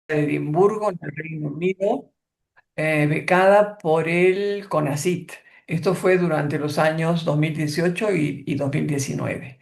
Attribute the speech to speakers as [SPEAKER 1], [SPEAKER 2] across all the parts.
[SPEAKER 1] de Edimburgo, en el Reino Unido, becada por el CONACYT. Esto fue durante los años 2018 y 2019.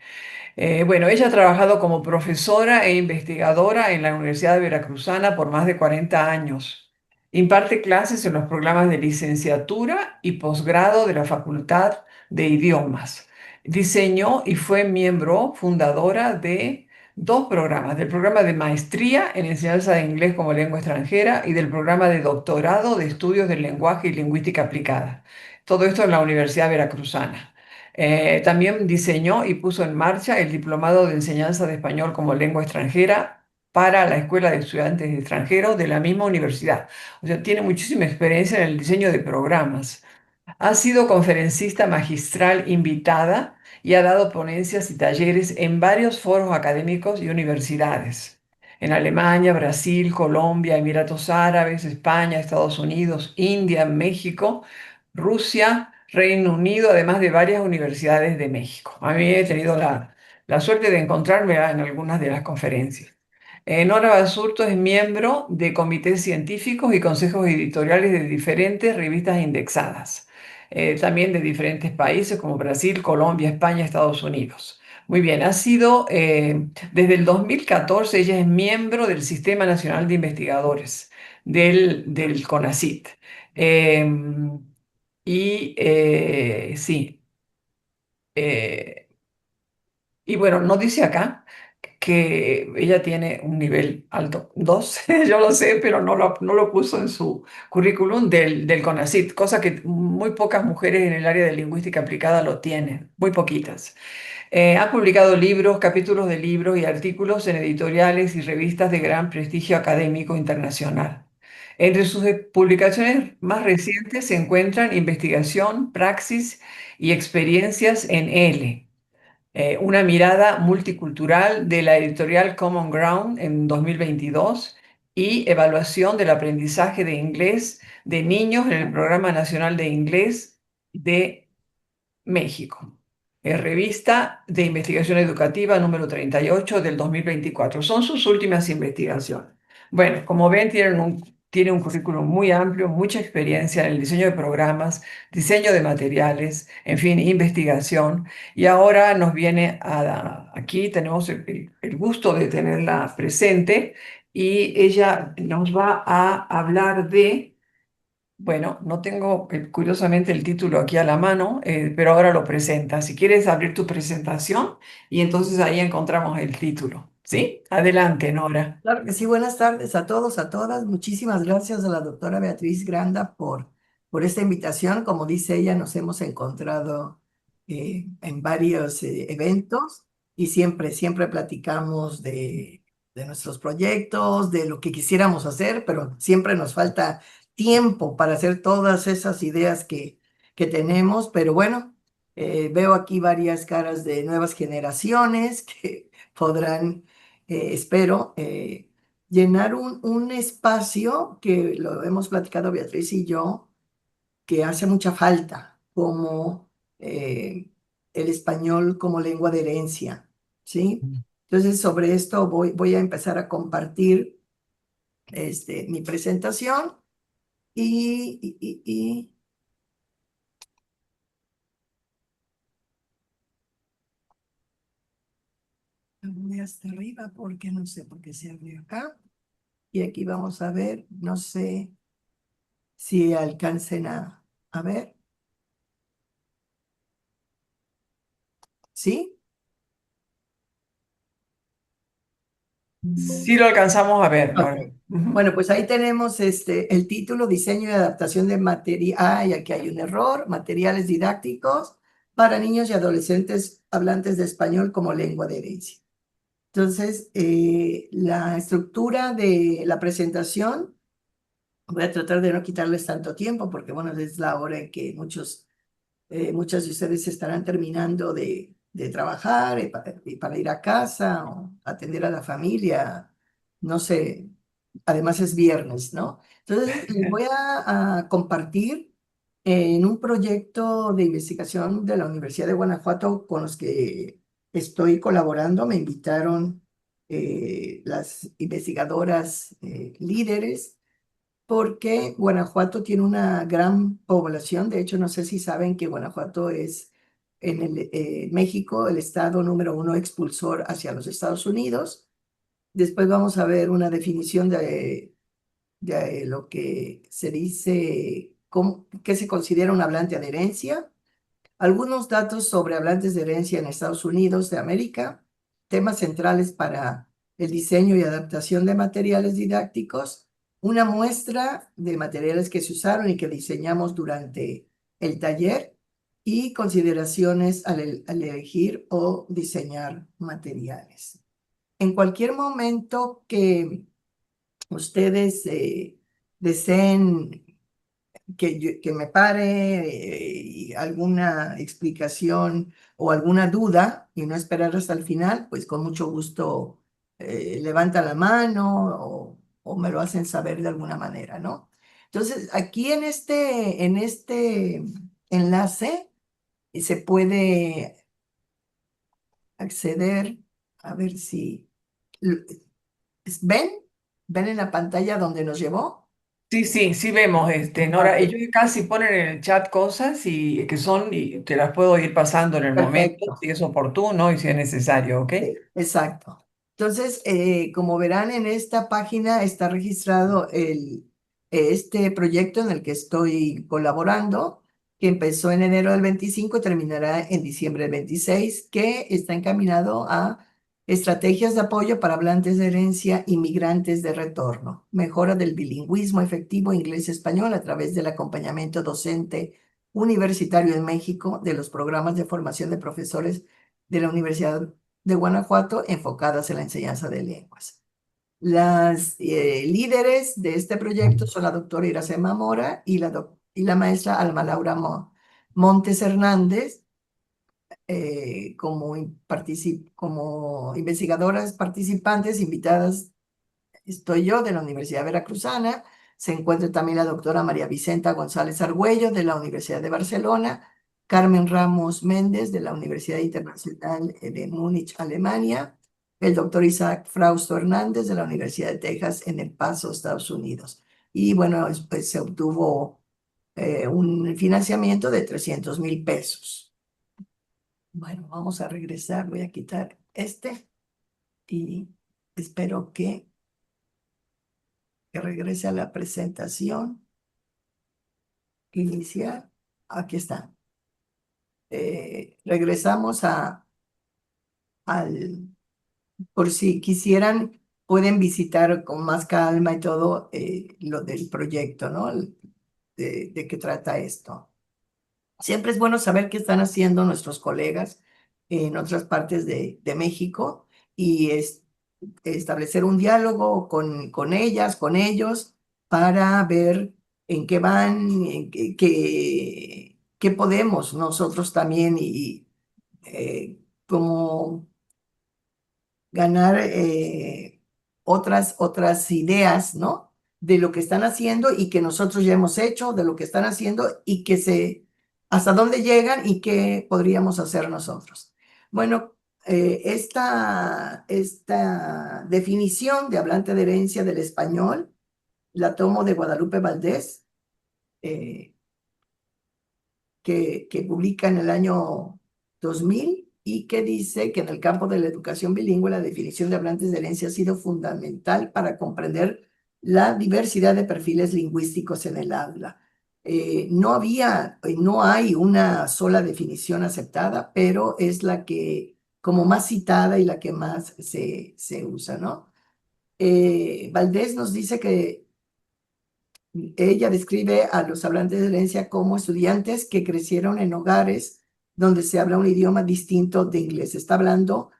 [SPEAKER 1] Bueno, ella ha trabajado como profesora e investigadora en la Universidad de Veracruzana por más de 40 años. Imparte clases en los programas de licenciatura y posgrado de la Facultad de Idiomas. Diseñó y fue miembro fundadora de dos programas, del programa de maestría en enseñanza de inglés como lengua extranjera y del programa de doctorado de estudios del lenguaje y lingüística aplicada. Todo esto en la Universidad Veracruzana. También diseñó y puso en marcha el Diplomado de Enseñanza de Español como Lengua Extranjera para la Escuela de Estudiantes Extranjeros de la misma universidad. O sea, tiene muchísima experiencia en el diseño de programas. Ha sido conferencista magistral invitada y ha dado ponencias y talleres en varios foros académicos y universidades. En Alemania, Brasil, Colombia, Emiratos Árabes, España, Estados Unidos, India, México, Rusia, Reino Unido, además de varias universidades de México. A mí he tenido la suerte de encontrarme en algunas de las conferencias. Nora Basurto es miembro de comités científicos y consejos editoriales de diferentes revistas indexadas, también de diferentes países como Brasil, Colombia, España, Estados Unidos. Muy bien, ha sido desde el 2014, ella es miembro del Sistema Nacional de Investigadores del CONACYT. Sí, eh, y bueno, no dice acá que ella tiene un nivel alto, 2, yo lo sé, pero no lo puso en su currículum del CONACYT, cosa que muy pocas mujeres en el área de lingüística aplicada lo tienen, muy poquitas. Ha publicado libros, capítulos de libros y artículos en editoriales y revistas de gran prestigio académico internacional. Entre sus publicaciones más recientes se encuentran Investigación, Praxis y Experiencias en L, una mirada multicultural de la editorial Common Ground en 2022 y evaluación del aprendizaje de inglés de niños en el Programa Nacional de Inglés de México. Revista de Investigación Educativa número 38 del 2024. Son sus últimas investigaciones. Bueno, como ven, tiene un currículum muy amplio, mucha experiencia en el diseño de programas, diseño de materiales, en fin, investigación. Y ahora nos viene aquí, tenemos el gusto de tenerla presente y ella nos va a hablar de, bueno, no tengo curiosamente el título aquí a la mano, pero ahora lo presenta. Si quieres abrir tu presentación y entonces ahí encontramos el título. ¿Sí? Adelante, Nora.
[SPEAKER 2] Claro que sí, buenas tardes a todos, a todas. Muchísimas gracias a la doctora Beatriz Granda por esta invitación. Como dice ella, nos hemos encontrado en varios eventos y siempre platicamos de nuestros proyectos, de lo que quisiéramos hacer, pero siempre nos falta tiempo para hacer todas esas ideas que tenemos. Pero bueno, veo aquí varias caras de nuevas generaciones que podrán espero llenar un espacio que lo hemos platicado Beatriz y yo, que hace mucha falta, como el español como lengua de herencia, ¿sí? Entonces, sobre esto voy a empezar a compartir mi presentación y voy hasta arriba porque no sé por qué se abrió acá. Y aquí vamos a ver, no sé si alcancen a ver, ¿sí?
[SPEAKER 1] Sí lo alcanzamos a ver,
[SPEAKER 2] Ok.
[SPEAKER 1] Nora. Ujú.
[SPEAKER 2] Bueno, pues ahí tenemos el título, diseño y adaptación de material. Ay, aquí hay un error, materiales didácticos para niños y adolescentes hablantes de español como lengua de herencia. Entonces, la estructura de la presentación, voy a tratar de no quitarles tanto tiempo porque, bueno, es la hora en que muchas de ustedes estarán terminando de trabajar y para ir a casa o atender a la familia, no sé, además es viernes, ¿no? Entonces, les voy a compartir en un proyecto de investigación de la Universidad de Guanajuato con los que estoy colaborando. Me invitaron las investigadoras líderes, porque Guanajuato tiene una gran población. De hecho, no sé si saben que Guanajuato es en México el estado número uno expulsor hacia los Estados Unidos. Después vamos a ver una definición de lo que se dice, qué se considera un hablante de herencia, algunos datos sobre hablantes de herencia en Estados Unidos de América, temas centrales para el diseño y adaptación de materiales didácticos, una muestra de materiales que se usaron y que diseñamos durante el taller y consideraciones al elegir o diseñar materiales. En cualquier momento que ustedes deseen que me pare y alguna explicación o alguna duda y no esperar hasta el final, pues con mucho gusto levanta la mano o me lo hacen saber de alguna manera, ¿no? Entonces, aquí en este enlace se puede acceder, a ver si l- ven, ven en la pantalla donde nos llevó.
[SPEAKER 1] Sí, sí, sí vemos,
[SPEAKER 2] Ok,
[SPEAKER 1] Nora. Ellos casi ponen en el chat cosas y que son, y te las puedo ir pasando en el momento,
[SPEAKER 2] perfecto.
[SPEAKER 1] si es oportuno y si es necesario, ¿ok?
[SPEAKER 2] Sí, exacto. Entonces, como verán en esta página está registrado este proyecto en el que estoy colaborando, que empezó en enero del 25 y terminará en diciembre del 26, que está encaminado a estrategias de apoyo para hablantes de herencia inmigrantes de retorno, mejora del bilingüismo efectivo inglés-español a través del acompañamiento docente universitario en México de los programas de formación de profesores de la Universidad de Guanajuato enfocadas en la enseñanza de lenguas. Las líderes de este proyecto son la doctora Iracema Mora y la maestra Alma Laura Montes Hernández, como investigadoras participantes invitadas. Estoy yo de la Universidad Veracruzana. Se encuentra también la doctora María Vicenta González Argüello de la Universidad de Barcelona, Carmen Ramos Méndez de la Universidad Internacional de Múnich, Alemania, el doctor Isaac Frausto Hernández de la Universidad de Texas en El Paso, Estados Unidos. Y bueno, pues, se obtuvo un financiamiento de 300,000 pesos. Bueno, vamos a regresar. Voy a quitar este y espero que regrese a la presentación inicial. Aquí está. Regresamos al, por si quisieran, pueden visitar con más calma y todo lo del proyecto, ¿no? De qué trata esto. Siempre es bueno saber qué están haciendo nuestros colegas en otras partes de México y establecer un diálogo con ellas, con ellos, para ver en qué van, qué podemos nosotros también y cómo ganar otras ideas, ¿no? De lo que están haciendo y que nosotros ya hemos hecho, de lo que están haciendo y hasta dónde llegan y qué podríamos hacer nosotros. Bueno, esta definición de hablante de herencia del español la tomo de Guadalupe Valdés, eh, que publica en el año 2000 y que dice que en el campo de la educación bilingüe la definición de hablantes de herencia ha sido fundamental para comprender la diversidad de perfiles lingüísticos en el aula. No hay una sola definición aceptada, pero es la que como más citada y la que más se usa, ¿no? Valdés nos dice que ella describe a los hablantes de herencia como estudiantes que crecieron en hogares donde se habla un idioma distinto de inglés. Está hablando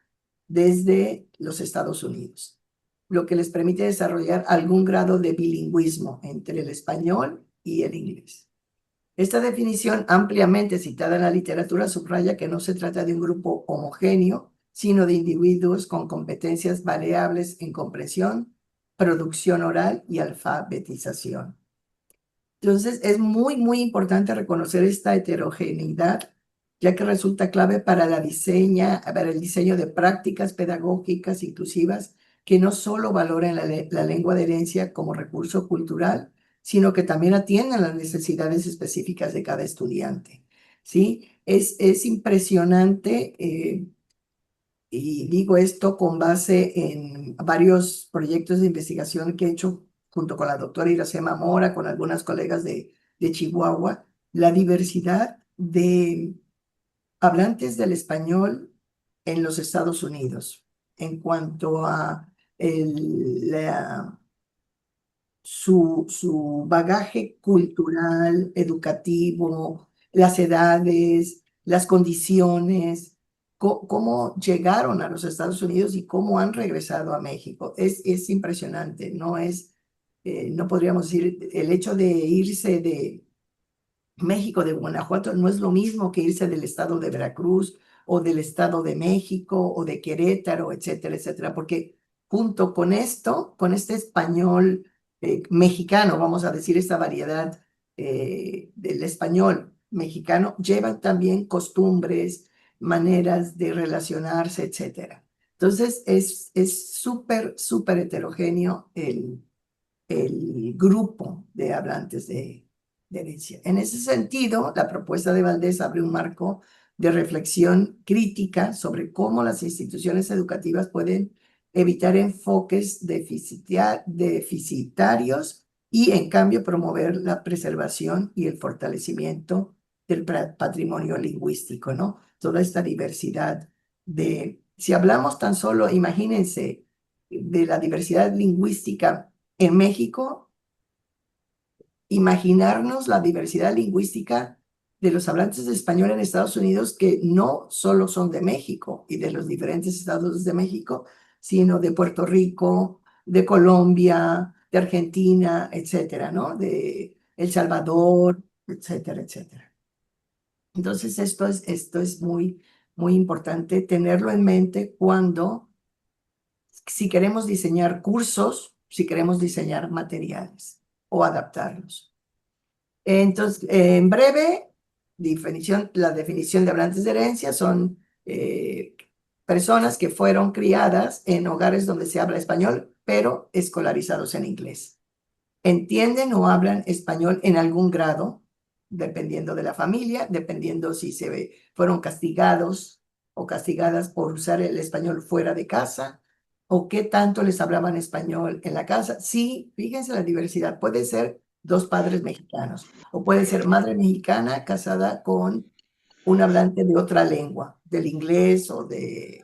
[SPEAKER 2] desde los Estados Unidos, lo que les permite desarrollar algún grado de bilingüismo entre el español y el inglés. Esta definición, ampliamente citada en la literatura, subraya que no se trata de un grupo homogéneo, sino de individuos con competencias variables en comprensión, producción oral y alfabetización. Entonces, es muy, muy importante reconocer esta heterogeneidad, ya que resulta clave para el diseño de prácticas pedagógicas inclusivas que no solo valoren la lengua de herencia como recurso cultural, sino que también atiendan las necesidades específicas de cada estudiante. ¿Sí? Es impresionante. Y digo esto con base en varios proyectos de investigación que he hecho junto con la doctora Iracema Mora, con algunas colegas de Chihuahua, la diversidad de hablantes del español en los Estados Unidos en cuanto a su bagaje cultural, educativo, las edades, las condiciones, cómo llegaron a los Estados Unidos y cómo han regresado a México. Es impresionante, no podríamos decir, el hecho de irse de México, de Guanajuato, no es lo mismo que irse del estado de Veracruz o del estado de México o de Querétaro, etcétera, etcétera, porque junto con esto, con este español mexicano, vamos a decir, esta variedad del español mexicano, llevan también costumbres, maneras de relacionarse, etcétera. Entonces, es súper, súper heterogéneo el grupo de hablantes de herencia. En ese sentido, la propuesta de Valdés abre un marco de reflexión crítica sobre cómo las instituciones educativas pueden evitar enfoques deficitarios y, en cambio, promover la preservación y el fortalecimiento del patrimonio lingüístico, ¿no? Toda esta diversidad si hablamos tan solo, imagínense, de la diversidad lingüística en México, imaginarnos la diversidad lingüística de los hablantes de español en Estados Unidos, que no solo son de México y de los diferentes estados de México, sino de Puerto Rico, de Colombia, de Argentina, etcétera, ¿no? De El Salvador, etcétera, etcétera. Entonces, esto es muy, muy importante tenerlo en mente si queremos diseñar cursos, si queremos diseñar materiales o adaptarlos. Entonces, en breve, la definición de hablantes de herencia son personas que fueron criadas en hogares donde se habla español, pero escolarizados en inglés. Entienden o hablan español en algún grado, dependiendo de la familia, dependiendo si fueron castigados o castigadas por usar el español fuera de casa, o qué tanto les hablaban español en la casa. Sí, fíjense la diversidad. Puede ser dos padres mexicanos, o puede ser madre mexicana casada con un hablante de otra lengua, del inglés o de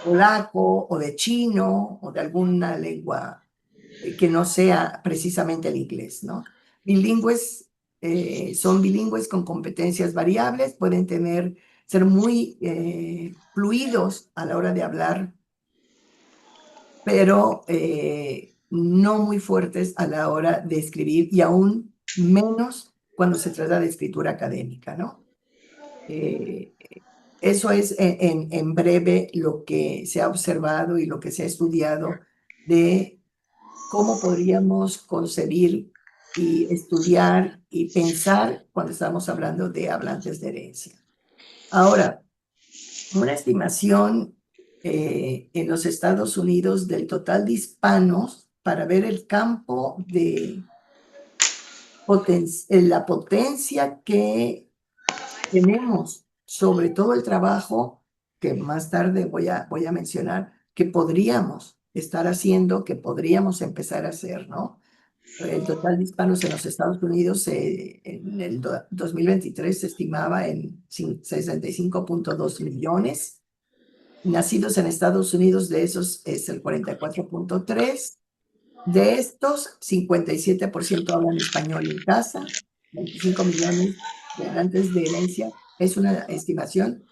[SPEAKER 2] polaco o de chino o de alguna lengua que no sea precisamente el inglés, ¿no? Bilingües son bilingües con competencias variables, pueden ser muy fluidos a la hora de hablar, pero no muy fuertes a la hora de escribir y aún menos cuando se trata de escritura académica, ¿no? Eh, Eso es en breve lo que se ha observado y lo que se ha estudiado de cómo podríamos concebir y estudiar y pensar cuando estamos hablando de hablantes de herencia. Ahora, una estimación en los Estados Unidos del total de hispanos para ver el campo de la potencia que tenemos sobre todo el trabajo que más tarde voy a mencionar, que podríamos estar haciendo, que podríamos empezar a hacer, ¿no? El total de hispanos en los Estados Unidos en el 2023 se estimaba en 65.2 millones. Nacidos en Estados Unidos, de esos es el 44.3. De estos, 57% hablan español en casa, 25 millones de hablantes de herencia, es una estimación,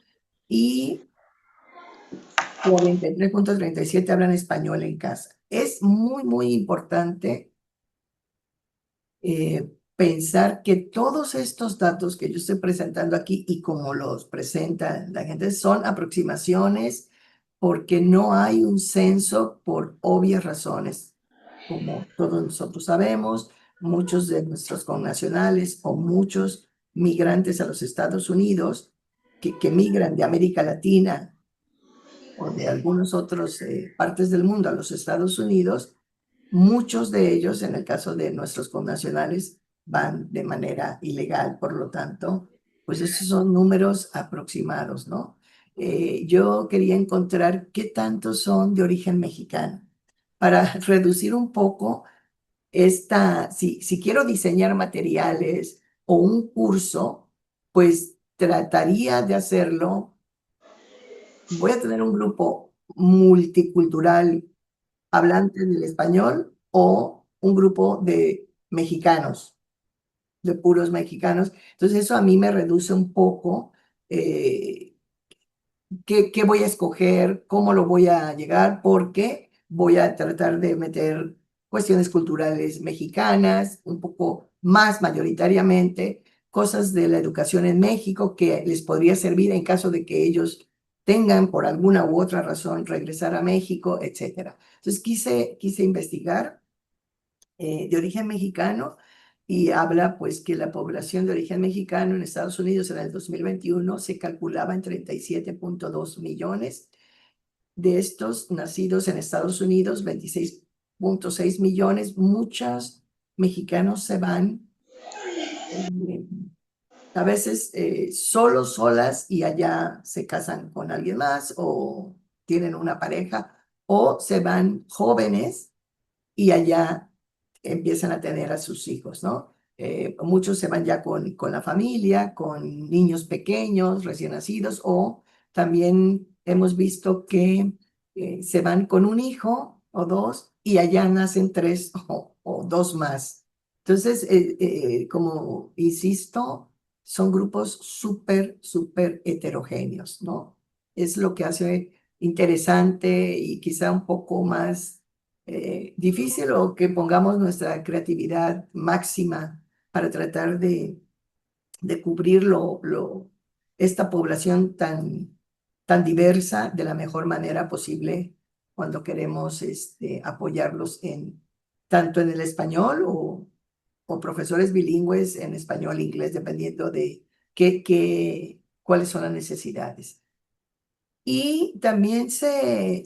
[SPEAKER 2] y 43.37 hablan español en casa. Es muy, muy importante pensar que todos estos datos que yo estoy presentando aquí y como los presenta la gente son aproximaciones porque no hay un censo por obvias razones. Como todos nosotros sabemos, muchos de nuestros connacionales o muchos migrantes a los Estados Unidos que migran de América Latina o de algunos otros partes del mundo a los Estados Unidos, muchos de ellos, en el caso de nuestros connacionales, van de manera ilegal. Por lo tanto, pues esos son números aproximados, ¿no? Yo quería encontrar qué tantos son de origen mexicano para reducir un poco si quiero diseñar materiales o un curso, pues trataría de hacerlo. Voy a tener un grupo multicultural hablantes del español o un grupo de mexicanos, de puros mexicanos. Entonces eso a mí me reduce un poco eh, qué voy a escoger, cómo lo voy a llegar, porque voy a tratar de meter cuestiones culturales mexicanas, un poco más mayoritariamente, cosas de la educación en México que les podría servir en caso de que ellos tengan por alguna u otra razón regresar a México, etcétera. Entonces quise investigar de origen mexicano y habla pues que la población de origen mexicano en Estados Unidos en el 2021 se calculaba en 37.2 millones. De estos nacidos en Estados Unidos, 26.6 millones. Muchos mexicanos se van eh, a veces solos, solas, y allá se casan con alguien más o tienen una pareja, o se van jóvenes y allá empiezan a tener a sus hijos, ¿no? Muchos se van ya con la familia, con niños pequeños, recién nacidos, o también hemos visto que se van con un hijo o dos y allá nacen tres o dos más. Entonces, como insisto, son grupos súper, súper heterogéneos, ¿no? Es lo que hace interesante y quizá un poco más difícil, o que pongamos nuestra creatividad máxima para tratar de cubrir esta población tan diversa de la mejor manera posible cuando queremos apoyarlos tanto en el español o profesores bilingües en español e inglés, dependiendo de cuáles son las necesidades. Y también se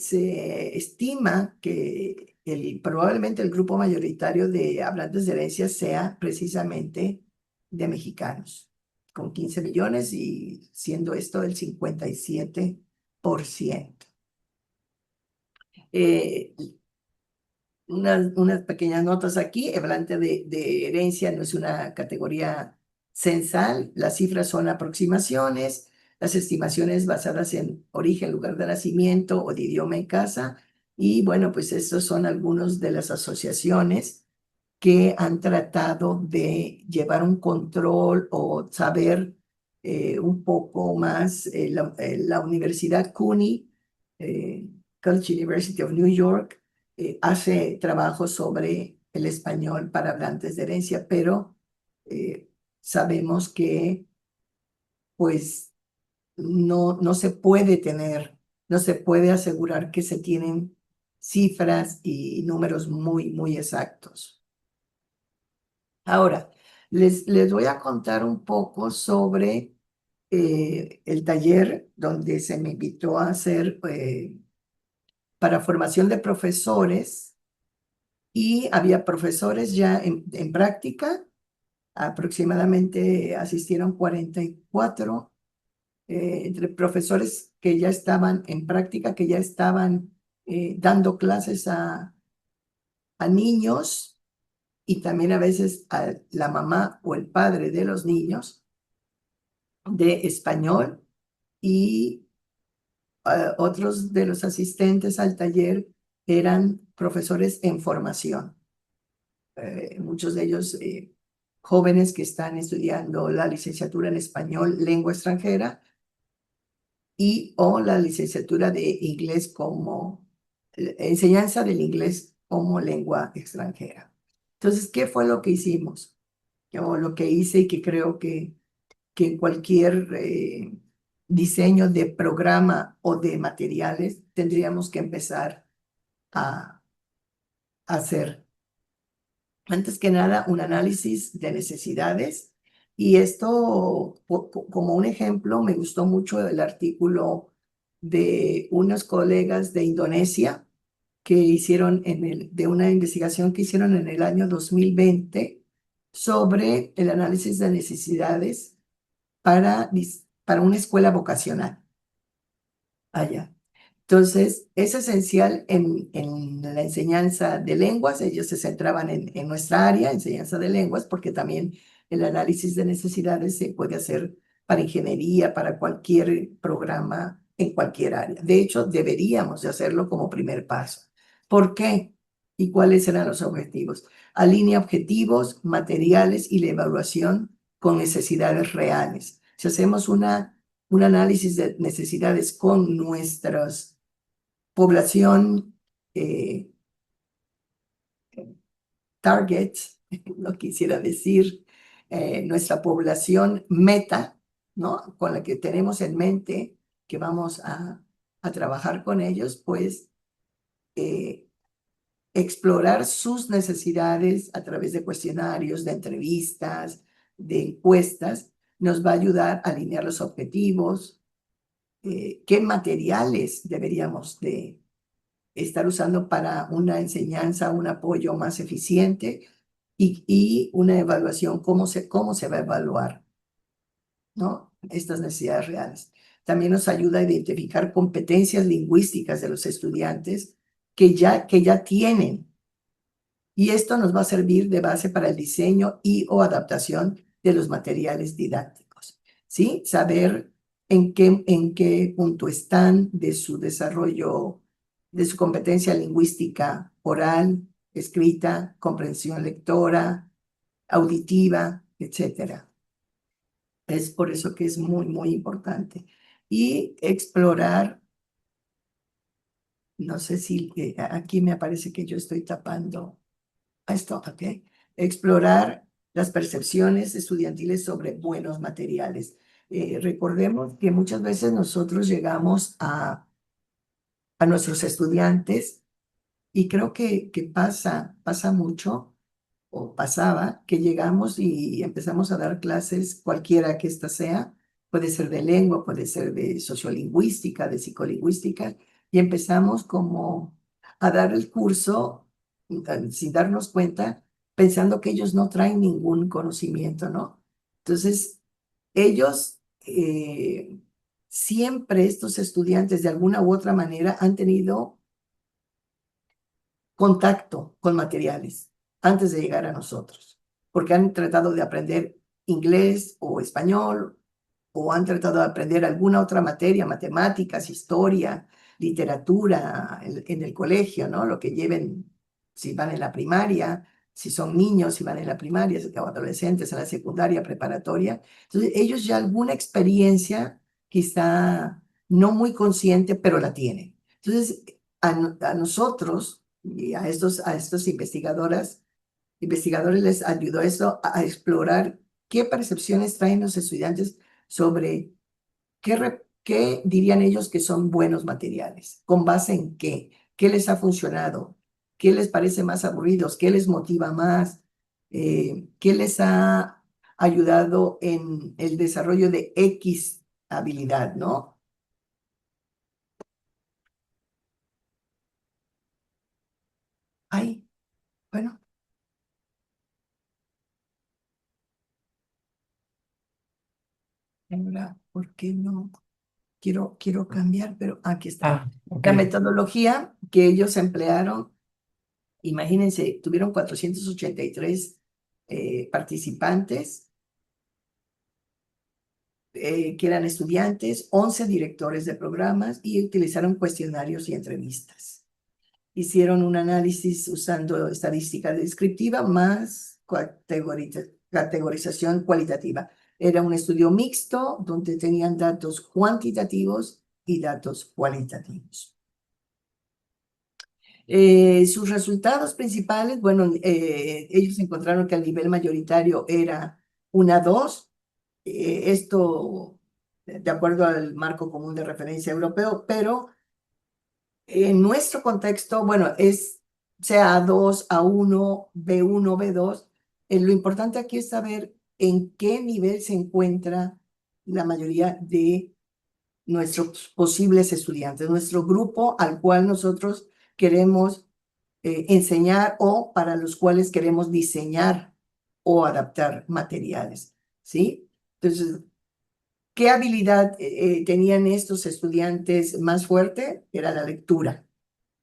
[SPEAKER 2] estima que probablemente el grupo mayoritario de hablantes de herencia sea precisamente de mexicanos, con 15 millones y siendo esto el 57%. Eh, unas pequeñas notas aquí. Hablante de herencia no es una categoría censal, las cifras son aproximaciones, las estimaciones basadas en origen, lugar de nacimiento o de idioma en casa. Y bueno, pues estos son algunos de las asociaciones que han tratado de llevar un control o saber un poco más. La Universidad CUNY, College University of New York, hace trabajo sobre el español para hablantes de herencia, pero eh, sabemos que pues no se puede no se puede asegurar que se tienen cifras y números muy, muy exactos. Ahora, les voy a contar un poco sobre el taller donde se me invitó a hacer para formación de profesores, y había profesores ya en práctica. Aproximadamente asistieron 44 entre profesores que ya estaban en práctica, que ya estaban dando clases a niños, y también a veces a la mamá o el padre de los niños de español. Y otros de los asistentes al taller eran profesores en formación. Muchos de ellos jóvenes que están estudiando la licenciatura en español, lengua extranjera, y o la licenciatura de inglés como enseñanza del inglés como lengua extranjera. Entonces, ¿qué fue lo que hicimos? O lo que hice, y que creo que cualquier diseño de programa o de materiales tendríamos que empezar a hacer. Antes que nada, un análisis de necesidades. Y esto, como un ejemplo, me gustó mucho el artículo de unos colegas de Indonesia que hicieron de una investigación que hicieron en el año 2020 sobre el análisis de necesidades para una escuela vocacional allá. Entonces, es esencial en la enseñanza de lenguas. Ellos se centraban en nuestra área, enseñanza de lenguas, porque también el análisis de necesidades se puede hacer para ingeniería, para cualquier programa, en cualquier área. De hecho, deberíamos de hacerlo como primer paso. ¿Por qué? ¿Y cuáles serán los objetivos? Alinea objetivos, materiales y la evaluación con necesidades reales. Si hacemos un análisis de necesidades con nuestras población eh, targets, no quisiera decir nuestra población meta, ¿no? Con la que tenemos en mente que vamos a trabajar con ellos, pues eh, explorar sus necesidades a través de cuestionarios, de entrevistas, de encuestas, nos va a ayudar a alinear los objetivos, qué materiales deberíamos de estar usando para una enseñanza, un apoyo más eficiente y una evaluación, cómo se va a evaluar, ¿no? Estas necesidades reales. También nos ayuda a identificar competencias lingüísticas de los estudiantes que ya tienen y esto nos va a servir de base para el diseño y o adaptación de los materiales didácticos, ¿sí? Saber en qué punto están de su desarrollo, de su competencia lingüística oral, escrita, comprensión lectora, auditiva, etcétera. Es por eso que es muy, muy importante. Y explorar, no sé si aquí me aparece que yo estoy tapando esto, ¿ok? Explorar las percepciones estudiantiles sobre buenos materiales. Recordemos que muchas veces nosotros llegamos a nuestros estudiantes y creo que pasa mucho o pasaba que llegamos y empezamos a dar clases, cualquiera que ésta sea, puede ser de lengua, puede ser de sociolingüística, de psicolingüística, y empezamos como a dar el curso sin darnos cuenta, pensando que ellos no traen ningún conocimiento, ¿no? Entonces, ellos, siempre estos estudiantes de alguna u otra manera han tenido contacto con materiales antes de llegar a nosotros, porque han tratado de aprender inglés o español o han tratado de aprender alguna otra materia, matemáticas, historia, literatura en el colegio, ¿no? Lo que lleven, si van en la primaria, si son niños, si van en la primaria, si son adolescentes en la secundaria, preparatoria. Entonces, ellos ya alguna experiencia, quizá no muy consciente, pero la tienen. Entonces, a nosotros y a estos investigadores les ayudó eso a explorar qué percepciones traen los estudiantes sobre qué dirían ellos que son buenos materiales, con base en qué les ha funcionado, qué les parece más aburridos, qué les motiva más, qué les ha ayudado en el desarrollo de X habilidad, ¿no? Ay, bueno, ahora, ¿por qué no? Quiero cambiar, pero aquí está.
[SPEAKER 1] Ah, ok.
[SPEAKER 2] La metodología que ellos emplearon, imagínense, tuvieron 483 participantes que eran estudiantes, 11 directores de programas y utilizaron cuestionarios y entrevistas. Hicieron un análisis usando estadística descriptiva más categorización cualitativa. Era un estudio mixto donde tenían datos cuantitativos y datos cualitativos. Sus resultados principales, bueno, ellos encontraron que el nivel mayoritario era una 2, esto de acuerdo al marco común de referencia europeo, pero en nuestro contexto, bueno, sea A2, A1, B1, B2. Lo importante aquí es saber en qué nivel se encuentra la mayoría de nuestros posibles estudiantes, nuestro grupo al cual nosotros queremos enseñar o para los cuales queremos diseñar o adaptar materiales, ¿sí? Entonces, ¿qué habilidad tenían estos estudiantes más fuerte? Era la lectura.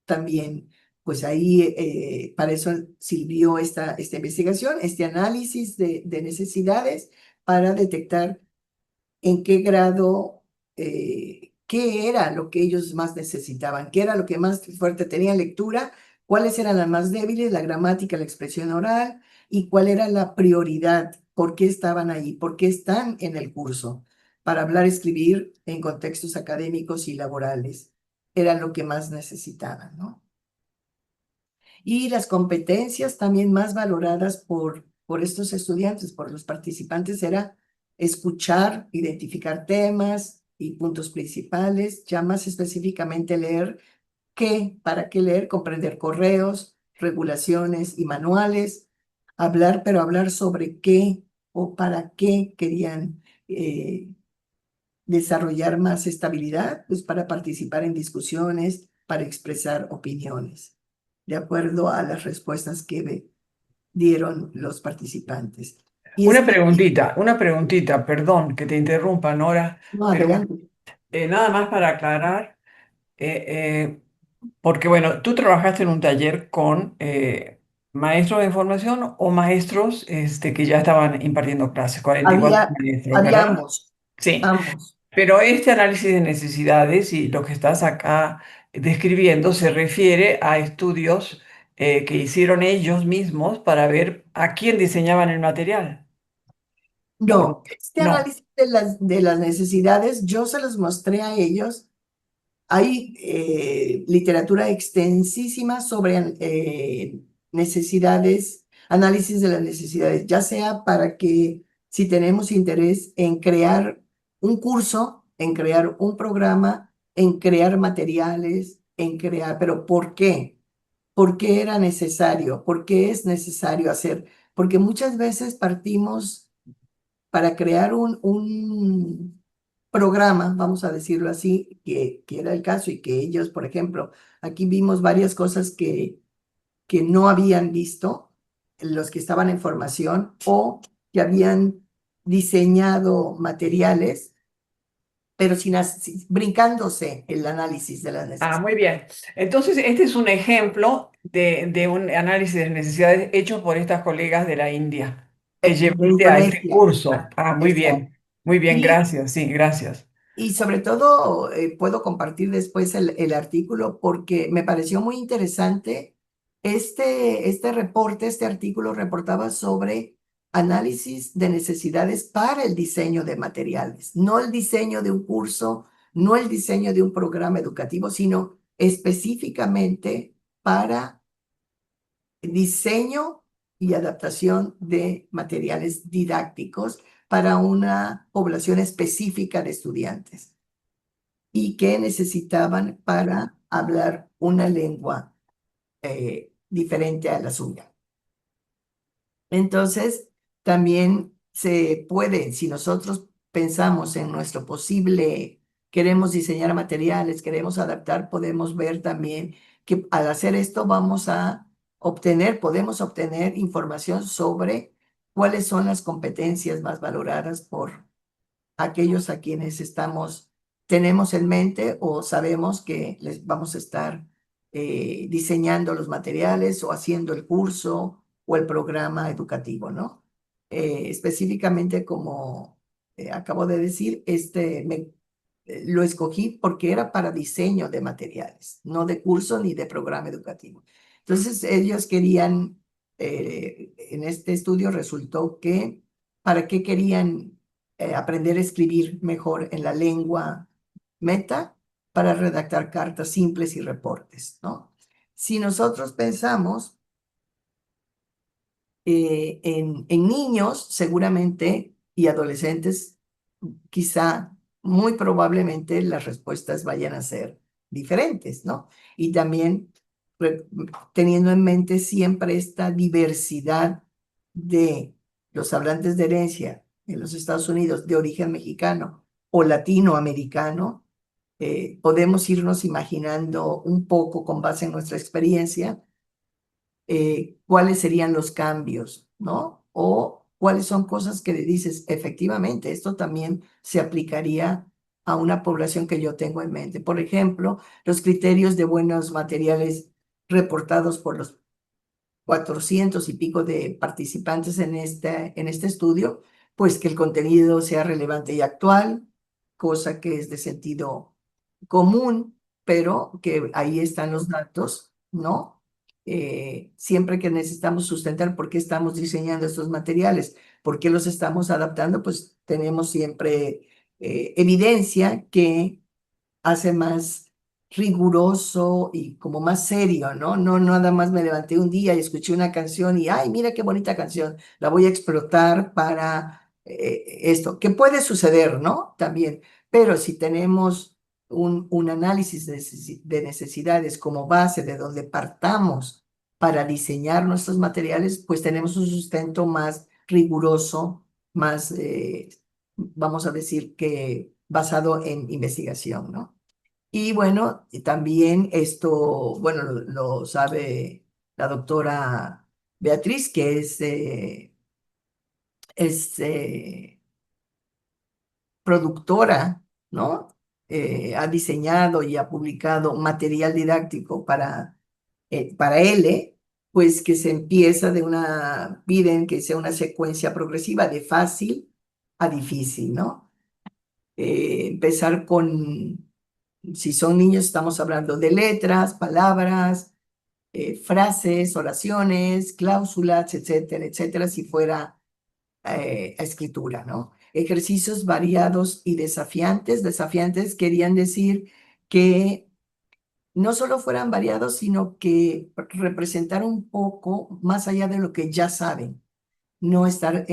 [SPEAKER 2] También, pues ahí para eso sirvió esta investigación, este análisis de necesidades para detectar en qué grado, qué era lo que ellos más necesitaban, qué era lo que más fuerte tenían lectura, cuáles eran las más débiles, la gramática, la expresión oral, y cuál era la prioridad, por qué estaban ahí, por qué están en el curso, para hablar, escribir en contextos académicos y laborales. Era lo que más necesitaban, ¿no? Y las competencias también más valoradas por estos estudiantes, por los participantes, era escuchar, identificar temas y puntos principales, ya más específicamente leer qué, para qué leer, comprender correos, regulaciones y manuales, hablar, pero hablar sobre qué o para qué querían desarrollar más estabilidad, pues para participar en discusiones, para expresar opiniones, de acuerdo a las respuestas que dieron los participantes. Y
[SPEAKER 1] Una preguntita, perdón que te interrumpa, Nora,
[SPEAKER 2] no,
[SPEAKER 1] pero
[SPEAKER 2] adelante.
[SPEAKER 1] nada más para aclarar, eh, eh, porque bueno, tú trabajaste en un taller con maestros de formación o maestros que ya estaban impartiendo clases, 44 maestros, ¿verdad?
[SPEAKER 2] Habíamos,
[SPEAKER 1] Sí,
[SPEAKER 2] ambos.
[SPEAKER 1] pero este análisis de necesidades y lo que estás acá describiendo se refiere a estudios que hicieron ellos mismos para ver a quién diseñaban el material. ¿O
[SPEAKER 2] No,
[SPEAKER 1] no?
[SPEAKER 2] este
[SPEAKER 1] No.
[SPEAKER 2] análisis de las necesidades, yo se los mostré a ellos. Hay literatura extensísima sobre necesidades, análisis de las necesidades, ya sea para que si tenemos interés en crear un curso, en crear un programa, en crear materiales, en crear, pero ¿por qué? ¿Por qué era necesario? ¿Por qué es necesario hacer? Porque muchas veces partimos para crear un programa, vamos a decirlo así, que era el caso y que ellos, por ejemplo, aquí vimos varias cosas que no habían visto los que estaban en formación o que habían diseñado materiales, pero brincándose el análisis de las
[SPEAKER 1] Ah,
[SPEAKER 2] necesidades.
[SPEAKER 1] muy bien. Entonces, este es un ejemplo de un análisis de necesidades hecho por estas colegas de la India que
[SPEAKER 2] De
[SPEAKER 1] llevaste a este
[SPEAKER 2] Indonesia.
[SPEAKER 1] curso.
[SPEAKER 2] Ah,
[SPEAKER 1] Ah, muy
[SPEAKER 2] exacto.
[SPEAKER 1] bien. Muy bien,
[SPEAKER 2] Y
[SPEAKER 1] gracias. Sí, gracias.
[SPEAKER 2] Y sobre todo, puedo compartir después el artículo porque me pareció muy interesante. Este reporte, este artículo reportaba sobre análisis de necesidades para el diseño de materiales, no el diseño de un curso, no el diseño de un programa educativo, sino específicamente para diseño y adaptación de materiales didácticos para una población específica de estudiantes y que necesitaban para hablar una lengua diferente a la suya. Entonces, también se puede, si nosotros pensamos en nuestro posible, queremos diseñar materiales, queremos adaptar, podemos ver también que al hacer esto vamos a podemos obtener información sobre cuáles son las competencias más valoradas por aquellos a quienes tenemos en mente o sabemos que les vamos a estar diseñando los materiales o haciendo el curso o el programa educativo, ¿no? Específicamente, como acabo de decir, lo escogí porque era para diseño de materiales, no de curso ni de programa educativo. Entonces, ellos querían, en este estudio resultó que, ¿para qué querían aprender a escribir mejor en la lengua meta para redactar cartas simples y reportes, ¿no? Si nosotros pensamos en niños, seguramente, y adolescentes, quizá, muy probablemente las respuestas vayan a ser diferentes, ¿no? Y también re- teniendo en mente siempre esta diversidad de los hablantes de herencia en los Estados Unidos de origen mexicano o latinoamericano, podemos irnos imaginando un poco con base en nuestra experiencia cuáles serían los cambios, ¿no? O cuáles son cosas que le dices, efectivamente, esto también se aplicaría a una población que yo tengo en mente. Por ejemplo, los criterios de buenos materiales reportados por los 400 y pico de participantes en este estudio, pues que el contenido sea relevante y actual, cosa que es de sentido común, pero que ahí están los datos, ¿no? Siempre que necesitamos sustentar por qué estamos diseñando estos materiales, por qué los estamos adaptando, pues tenemos siempre evidencia que hace más riguroso y como más serio, ¿no? No nada más me levanté un día y escuché una canción y, ay, mira qué bonita canción, la voy a explotar para esto, que puede suceder, ¿no? También, pero si tenemos un análisis de necesidades como base de donde partamos para diseñar nuestros materiales, pues tenemos un sustento más riguroso, más, vamos a decir que basado en investigación, ¿no? Y bueno, y también esto, bueno, lo sabe la doctora Beatriz, que es productora, ¿no? Ha diseñado y ha publicado material didáctico para L, pues que se empieza piden que sea una secuencia progresiva de fácil a difícil, ¿no? Empezar con, si son niños, estamos hablando de letras, palabras, frases, oraciones, cláusulas, etcétera, etcétera, si fuera a escritura, ¿no? Ejercicios variados y desafiantes. Desafiantes querían decir que no solo fueran variados, sino que representaran un poco más allá de lo que ya saben, no estar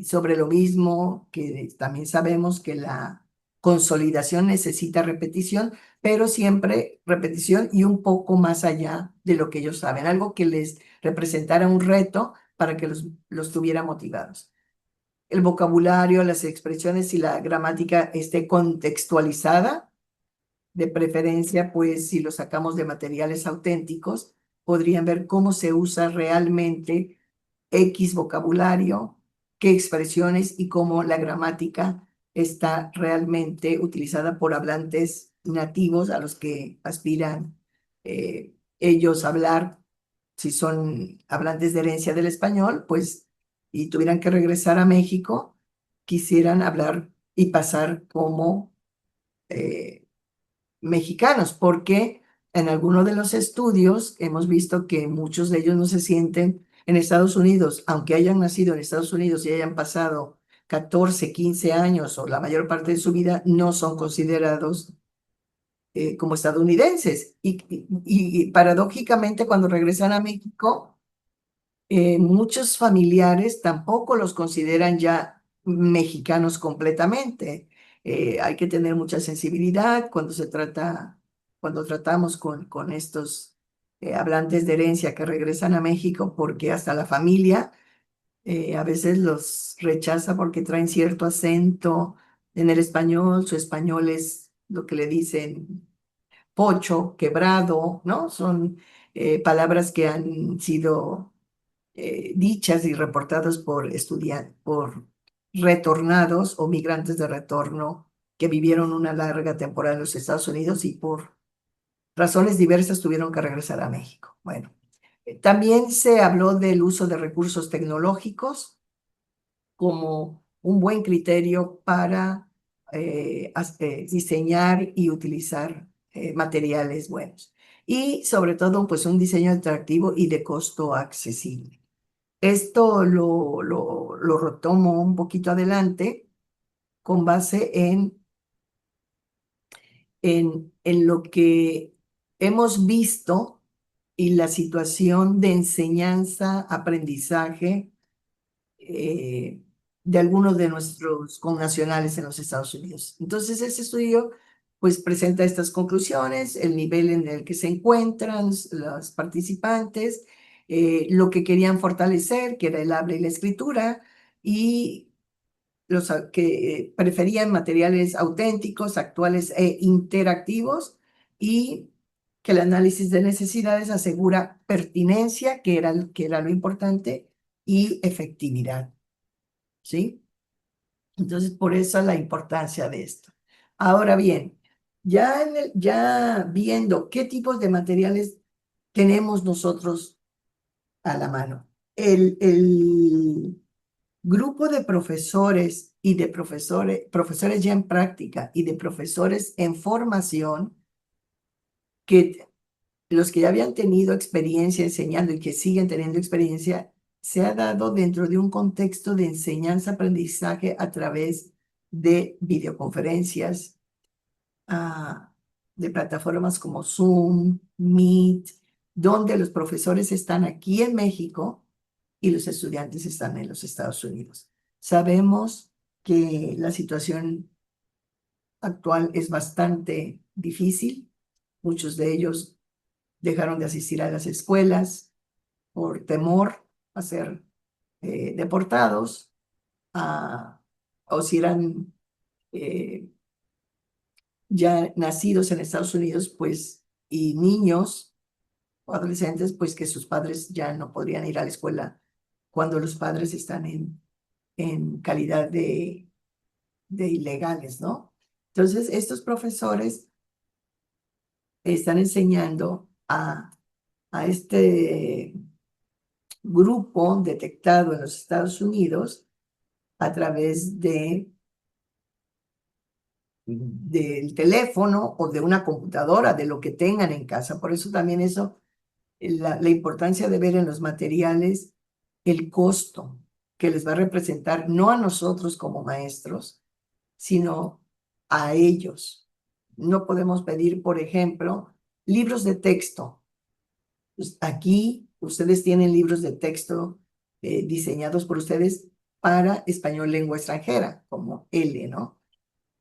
[SPEAKER 2] sobre lo mismo, que también sabemos que la consolidación necesita repetición, pero siempre repetición y un poco más allá de lo que ellos saben, algo que les representara un reto para que los tuviera motivados. El vocabulario, las expresiones y la gramática esté contextualizada, de preferencia, pues si lo sacamos de materiales auténticos, podrían ver cómo se usa realmente X vocabulario, qué expresiones y cómo la gramática está realmente utilizada por hablantes nativos a los que aspiran ellos a hablar, si son hablantes de herencia del español, pues, y tuvieran que regresar a México, quisieran hablar y pasar como eh, mexicanos, porque en algunos de los estudios hemos visto que muchos de ellos no se sienten en Estados Unidos, aunque hayan nacido en Estados Unidos y hayan pasado 14, 15 años o la mayor parte de su vida, no son considerados como estadounidenses. Y paradójicamente, cuando regresan a México, muchos familiares tampoco los consideran ya mexicanos completamente. Hay que tener mucha sensibilidad cuando tratamos con estos hablantes de herencia que regresan a México, porque hasta la familia a veces los rechaza porque traen cierto acento en el español. Su español es lo que le dicen pocho, quebrado, ¿no? Son palabras que han sido dichas y reportadas por retornados o migrantes de retorno que vivieron una larga temporada en los Estados Unidos y por razones diversas tuvieron que regresar a México. Bueno, también se habló del uso de recursos tecnológicos como un buen criterio para diseñar y utilizar materiales buenos. Y sobre todo, pues un diseño atractivo y de costo accesible. Esto lo retomo un poquito adelante con base en lo que hemos visto y la situación de enseñanza, aprendizaje eh, de algunos de nuestros connacionales en los Estados Unidos. Entonces, ese estudio pues presenta estas conclusiones, el nivel en el que se encuentran los participantes, lo que querían fortalecer, que era el habla y la escritura, y que preferían materiales auténticos, actuales e interactivos, y que el análisis de necesidades asegura pertinencia, que era lo importante, y efectividad, ¿sí? Entonces, por eso la importancia de esto. Ahora bien, ya viendo qué tipos de materiales tenemos nosotros a la mano, el grupo de profesores y de profesores ya en práctica y de profesores en formación, que los que ya habían tenido experiencia enseñando y que siguen teniendo experiencia, se ha dado dentro de un contexto de enseñanza-aprendizaje a través de videoconferencias, ah, de plataformas como Zoom, Meet, donde los profesores están aquí en México y los estudiantes están en los Estados Unidos. Sabemos que la situación actual es bastante difícil. Muchos de ellos dejaron de asistir a las escuelas por temor a ser deportados, a- o si eran eh, ya nacidos en Estados Unidos, pues, y niños o adolescentes, pues que sus padres ya no podrían ir a la escuela cuando los padres están en calidad de ilegales, ¿no? Entonces, estos profesores están enseñando a este grupo detectado en los Estados Unidos a través del teléfono o de una computadora, de lo que tengan en casa. Por eso también eso, la importancia de ver en los materiales el costo que les va a representar, no a nosotros como maestros, sino a ellos. No podemos pedir, por ejemplo, libros de texto. Pues aquí ustedes tienen libros de texto diseñados por ustedes para español lengua extranjera, como L, ¿no?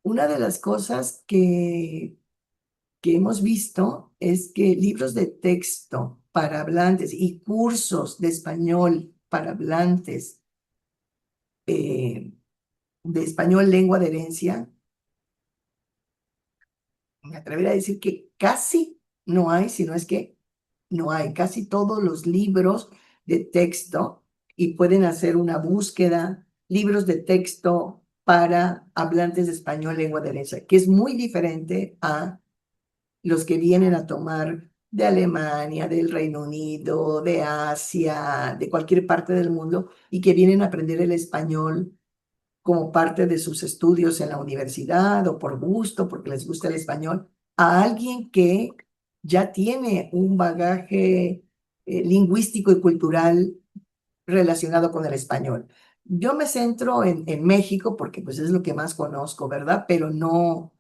[SPEAKER 2] Una de las cosas que hemos visto es que libros de texto para hablantes y cursos de español para hablantes de español lengua de herencia, me atrevería a decir que casi no hay, sino es que no hay. Casi todos los libros de texto, y pueden hacer una búsqueda, libros de texto para hablantes de español lengua de herencia, que es muy diferente a los que vienen a tomar de Alemania, del Reino Unido, de Asia, de cualquier parte del mundo, y que vienen a aprender el español como parte de sus estudios en la universidad o por gusto, porque les gusta el español, a alguien que ya tiene un bagaje lingüístico y cultural relacionado con el español. Yo me centro en México porque pues es lo que más conozco, ¿verdad? Pero no,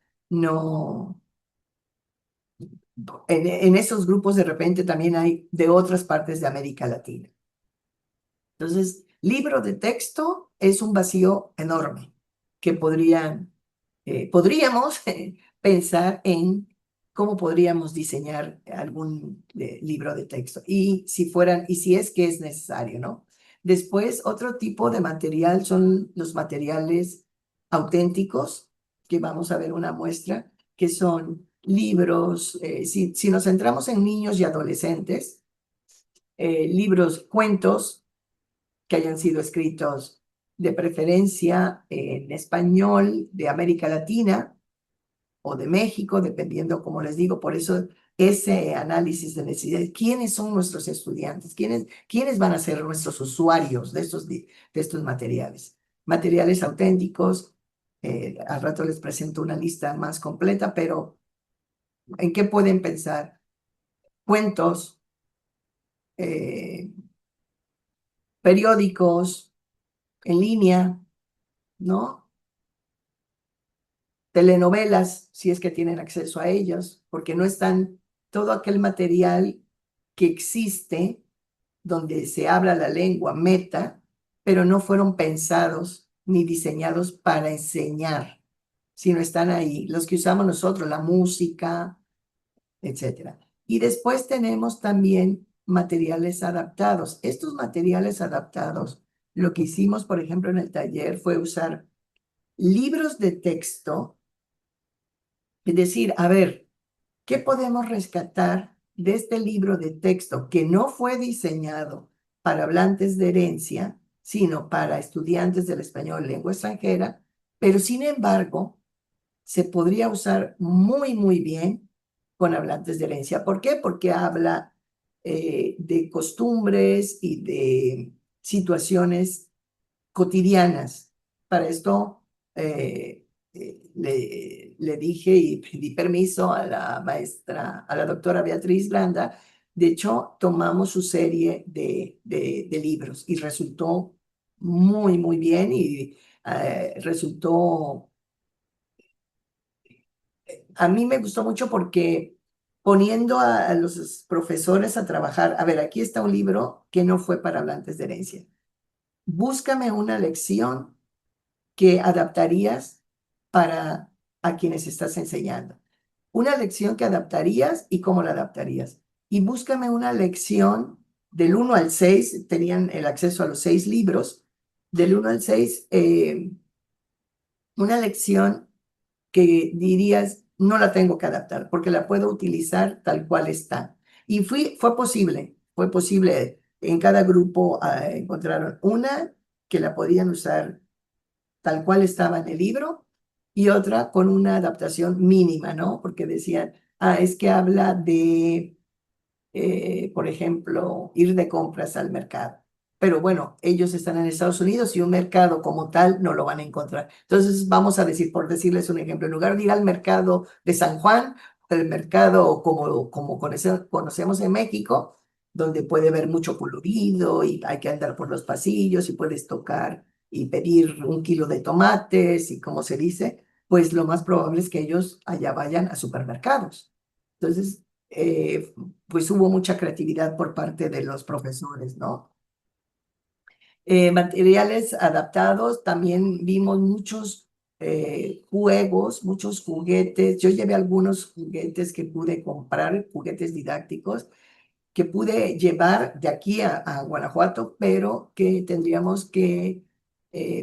[SPEAKER 2] en esos grupos de repente también hay de otras partes de América Latina. Entonces, libro de texto es un vacío enorme que podríamos pensar en cómo podríamos diseñar algún libro de texto y si es que es necesario, ¿no? Después, otro tipo de material son los materiales auténticos, que vamos a ver una muestra, que son libros, si nos centramos en niños y adolescentes, libros, cuentos que hayan sido escritos de preferencia en español de América Latina o de México, dependiendo, como les digo, por eso ese análisis de necesidades, quiénes son nuestros estudiantes, quiénes van a ser nuestros usuarios de estos materiales. Materiales auténticos, al rato les presento una lista más completa, pero ¿en qué pueden pensar? Cuentos, eh, periódicos en línea, ¿no? Telenovelas, si es que tienen acceso a ellos, porque no están todo aquel material que existe donde se habla la lengua meta, pero no fueron pensados ni diseñados para enseñar, sino están ahí, los que usamos nosotros, la música, etcétera. Y después tenemos también materiales adaptados. Estos materiales adaptados, lo que hicimos, por ejemplo, en el taller fue usar libros de texto, es decir, a ver, ¿qué podemos rescatar de este libro de texto que no fue diseñado para hablantes de herencia, sino para estudiantes del español lengua extranjera, pero sin embargo se podría usar muy, muy bien con hablantes de herencia? ¿Por qué? Porque habla de costumbres y de situaciones cotidianas. Para esto le dije y pedí permiso a la maestra, a la doctora Beatriz Granda. De hecho, tomamos su serie de libros y resultó muy, muy bien y resultó, a mí me gustó mucho porque poniendo a los profesores a trabajar, a ver, aquí está un libro que no fue para hablantes de herencia. Búscame una lección que adaptarías para a quienes estás enseñando. Una lección que adaptarías y cómo la adaptarías. Y búscame una lección del 1 al 6, tenían el acceso a los 6 libros, del 1 al 6, una lección que dirías, no la tengo que adaptar, porque la puedo utilizar tal cual está. Y fue posible, en cada grupo encontraron una que la podían usar tal cual estaba en el libro, y otra con una adaptación mínima, ¿no? Porque decían, es que habla de por ejemplo, ir de compras al mercado. Pero bueno, ellos están en Estados Unidos y un mercado como tal no lo van a encontrar. Entonces, vamos a decir, por decirles un ejemplo, en lugar de ir al mercado de San Juan, el mercado como conocemos en México, donde puede haber mucho colorido y hay que andar por los pasillos y puedes tocar y pedir 1 kilo de tomates y como se dice, pues lo más probable es que ellos allá vayan a supermercados. Entonces, pues hubo mucha creatividad por parte de los profesores, ¿no? Materiales adaptados, también vimos muchos juegos, muchos juguetes. Yo llevé algunos juguetes que pude comprar, juguetes didácticos, que pude llevar de aquí a Guanajuato, pero que tendríamos que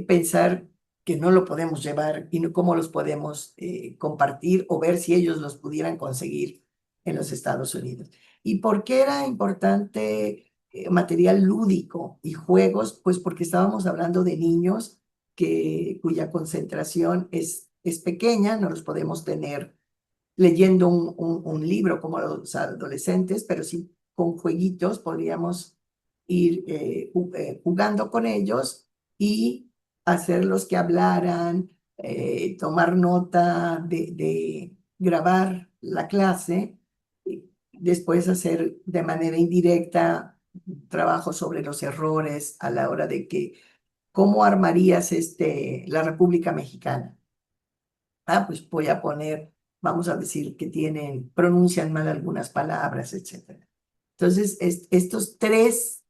[SPEAKER 2] pensar que no lo podemos llevar y no cómo los podemos compartir o ver si ellos los pudieran conseguir en los Estados Unidos. ¿Y por qué era importante material lúdico y juegos? Pues porque estábamos hablando de niños cuya concentración es pequeña, no los podemos tener leyendo un libro como los adolescentes, pero sí con jueguitos podríamos ir jugando con ellos y hacerlos que hablaran, tomar nota de grabar la clase, y después hacer de manera indirecta trabajo sobre los errores a la hora de que, ¿cómo armarías la República Mexicana? Pues voy a poner, vamos a decir que pronuncian mal algunas palabras, etcétera. Entonces, estos 3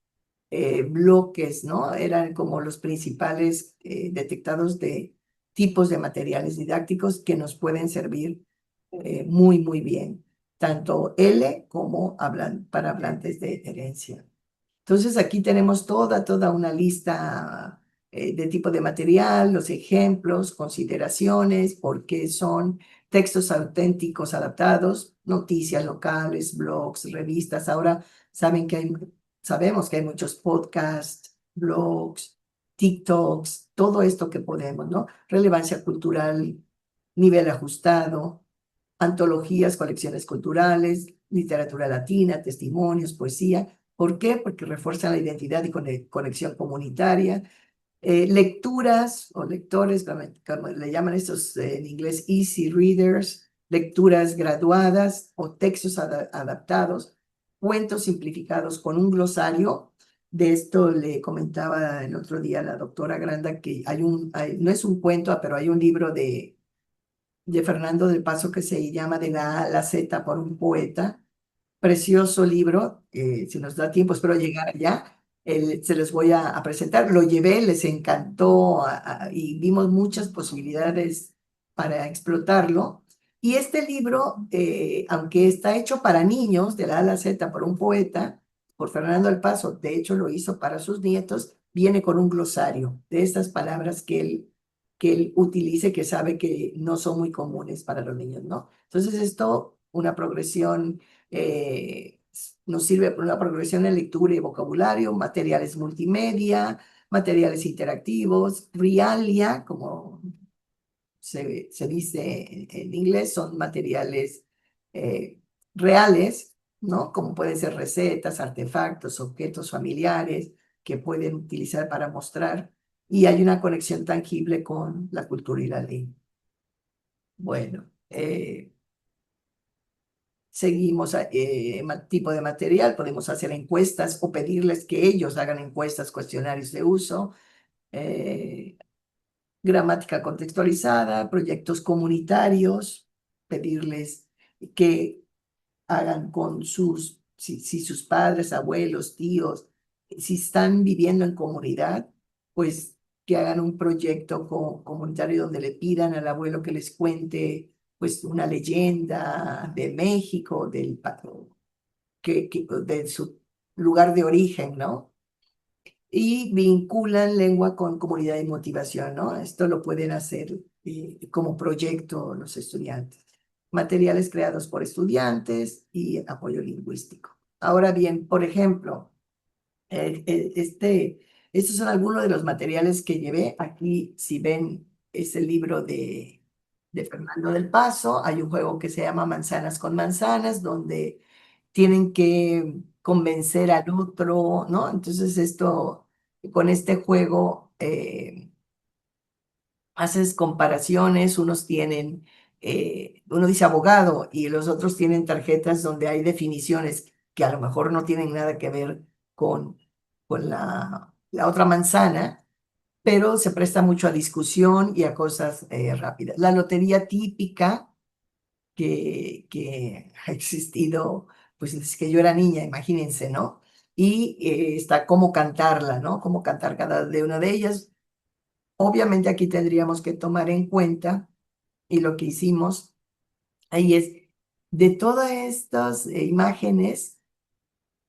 [SPEAKER 2] bloques, ¿no? Eran como los principales detectados de tipos de materiales didácticos que nos pueden servir muy, muy bien, tanto L como para hablantes de herencia. Entonces aquí tenemos toda una lista de tipo de material, los ejemplos, consideraciones, por qué son textos auténticos adaptados, noticias locales, blogs, revistas. Ahora sabemos que hay muchos podcasts, blogs, TikToks, todo esto que podemos, ¿no? Relevancia cultural, nivel ajustado, antologías, colecciones culturales, literatura latina, testimonios, poesía. ¿Por qué? Porque refuerzan la identidad y conexión comunitaria. Lecturas o lectores, como le llaman estos en inglés, easy readers, lecturas graduadas o textos adaptados, cuentos simplificados con un glosario. De esto le comentaba el otro día a la doctora Granda que no es un cuento, pero hay un libro de Fernando del Paso que se llama De la A a la Z por un poeta. Precioso libro, si nos da tiempo, espero llegar allá. Se los voy a presentar. Lo llevé, les encantó y vimos muchas posibilidades para explotarlo. Y este libro, aunque está hecho para niños, de la A a la Z por un poeta, por Fernando del Paso, de hecho lo hizo para sus nietos, viene con un glosario de estas palabras que él utilice, que sabe que no son muy comunes para los niños, ¿no? Entonces esto, una progresión, nos sirve para una progresión en lectura y vocabulario, materiales multimedia, materiales interactivos, Realia, como se dice en inglés, son materiales eh, reales, ¿no? Como pueden ser recetas, artefactos, objetos familiares que pueden utilizar para mostrar. Y hay una conexión tangible con la cultura y la ley. Bueno, seguimos tipo de material, podemos hacer encuestas o pedirles que ellos hagan encuestas, cuestionarios de uso. eh, Gramática contextualizada, proyectos comunitarios, pedirles que hagan con si sus padres, abuelos, tíos, si están viviendo en comunidad, pues que hagan un proyecto comunitario donde le pidan al abuelo que les cuente pues una leyenda de México, de su lugar de origen, ¿no? Y vinculan lengua con comunidad y motivación, ¿no? Esto lo pueden hacer como proyecto los estudiantes. Materiales creados por estudiantes y apoyo lingüístico. Ahora bien, por ejemplo, estos son algunos de los materiales que llevé. Aquí, si ven, es el libro de Fernando del Paso. Hay un juego que se llama Manzanas con Manzanas, donde tienen que convencer al otro, ¿no? Entonces, con este juego, haces comparaciones, uno dice abogado y los otros tienen tarjetas donde hay definiciones que a lo mejor no tienen nada que ver con, con la otra manzana, pero se presta mucho a discusión y a cosas rápidas. La lotería típica que ha existido, pues desde que yo era niña, imagínense, ¿no? Y está cómo cantarla, ¿no? Cómo cantar cada de una de ellas. Obviamente aquí tendríamos que tomar en cuenta, y lo que hicimos ahí es, de todas estas imágenes,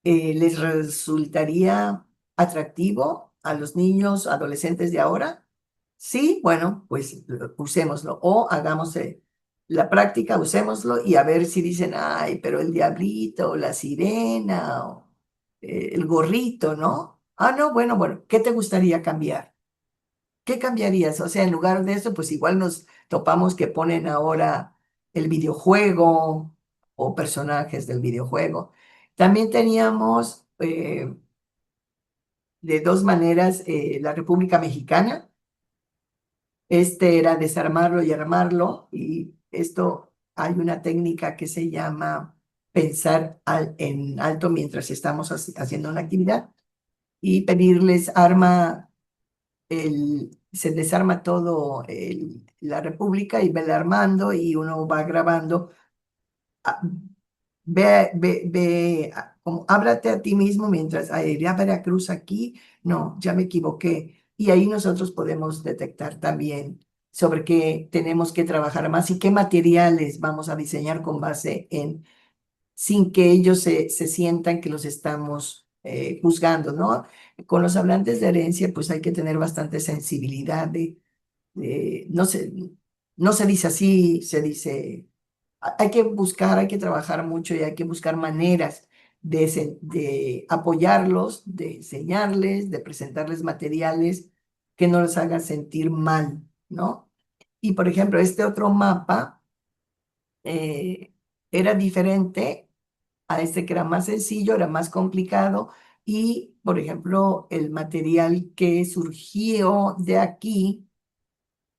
[SPEAKER 2] ¿les resultaría atractivo a los niños, adolescentes de ahora? Sí, bueno, pues usémoslo o hagamos la práctica, usémoslo y a ver si dicen, ay, pero el diablito, o la sirena, o el gorrito, ¿no? Ah, no, bueno, bueno, ¿qué te gustaría cambiar? ¿Qué cambiarías? O sea, en lugar de eso, pues igual nos topamos que ponen ahora el videojuego o personajes del videojuego. También teníamos de dos maneras la República Mexicana. Este era desarmarlo y armarlo, y esto hay una técnica que se llama pensar en alto mientras estamos haciendo una actividad y pedirles se desarma todo la República y va armando y uno va grabando. Ah, como háblate a ti mismo mientras, "Ay, iría a Veracruz aquí, no, ya me equivoqué". Y ahí nosotros podemos detectar también sobre qué tenemos que trabajar más y qué materiales vamos a diseñar con base en, sin que ellos se sientan que los estamos juzgando, ¿no? Con los hablantes de herencia, pues hay que tener bastante sensibilidad no no se dice así, se dice, hay que buscar, hay que trabajar mucho y hay que buscar maneras de apoyarlos, de enseñarles, de presentarles materiales que no los hagan sentir mal, ¿no? Y por ejemplo, este otro mapa eh, era diferente a este que era más sencillo, era más complicado y, por ejemplo, el material que surgió de aquí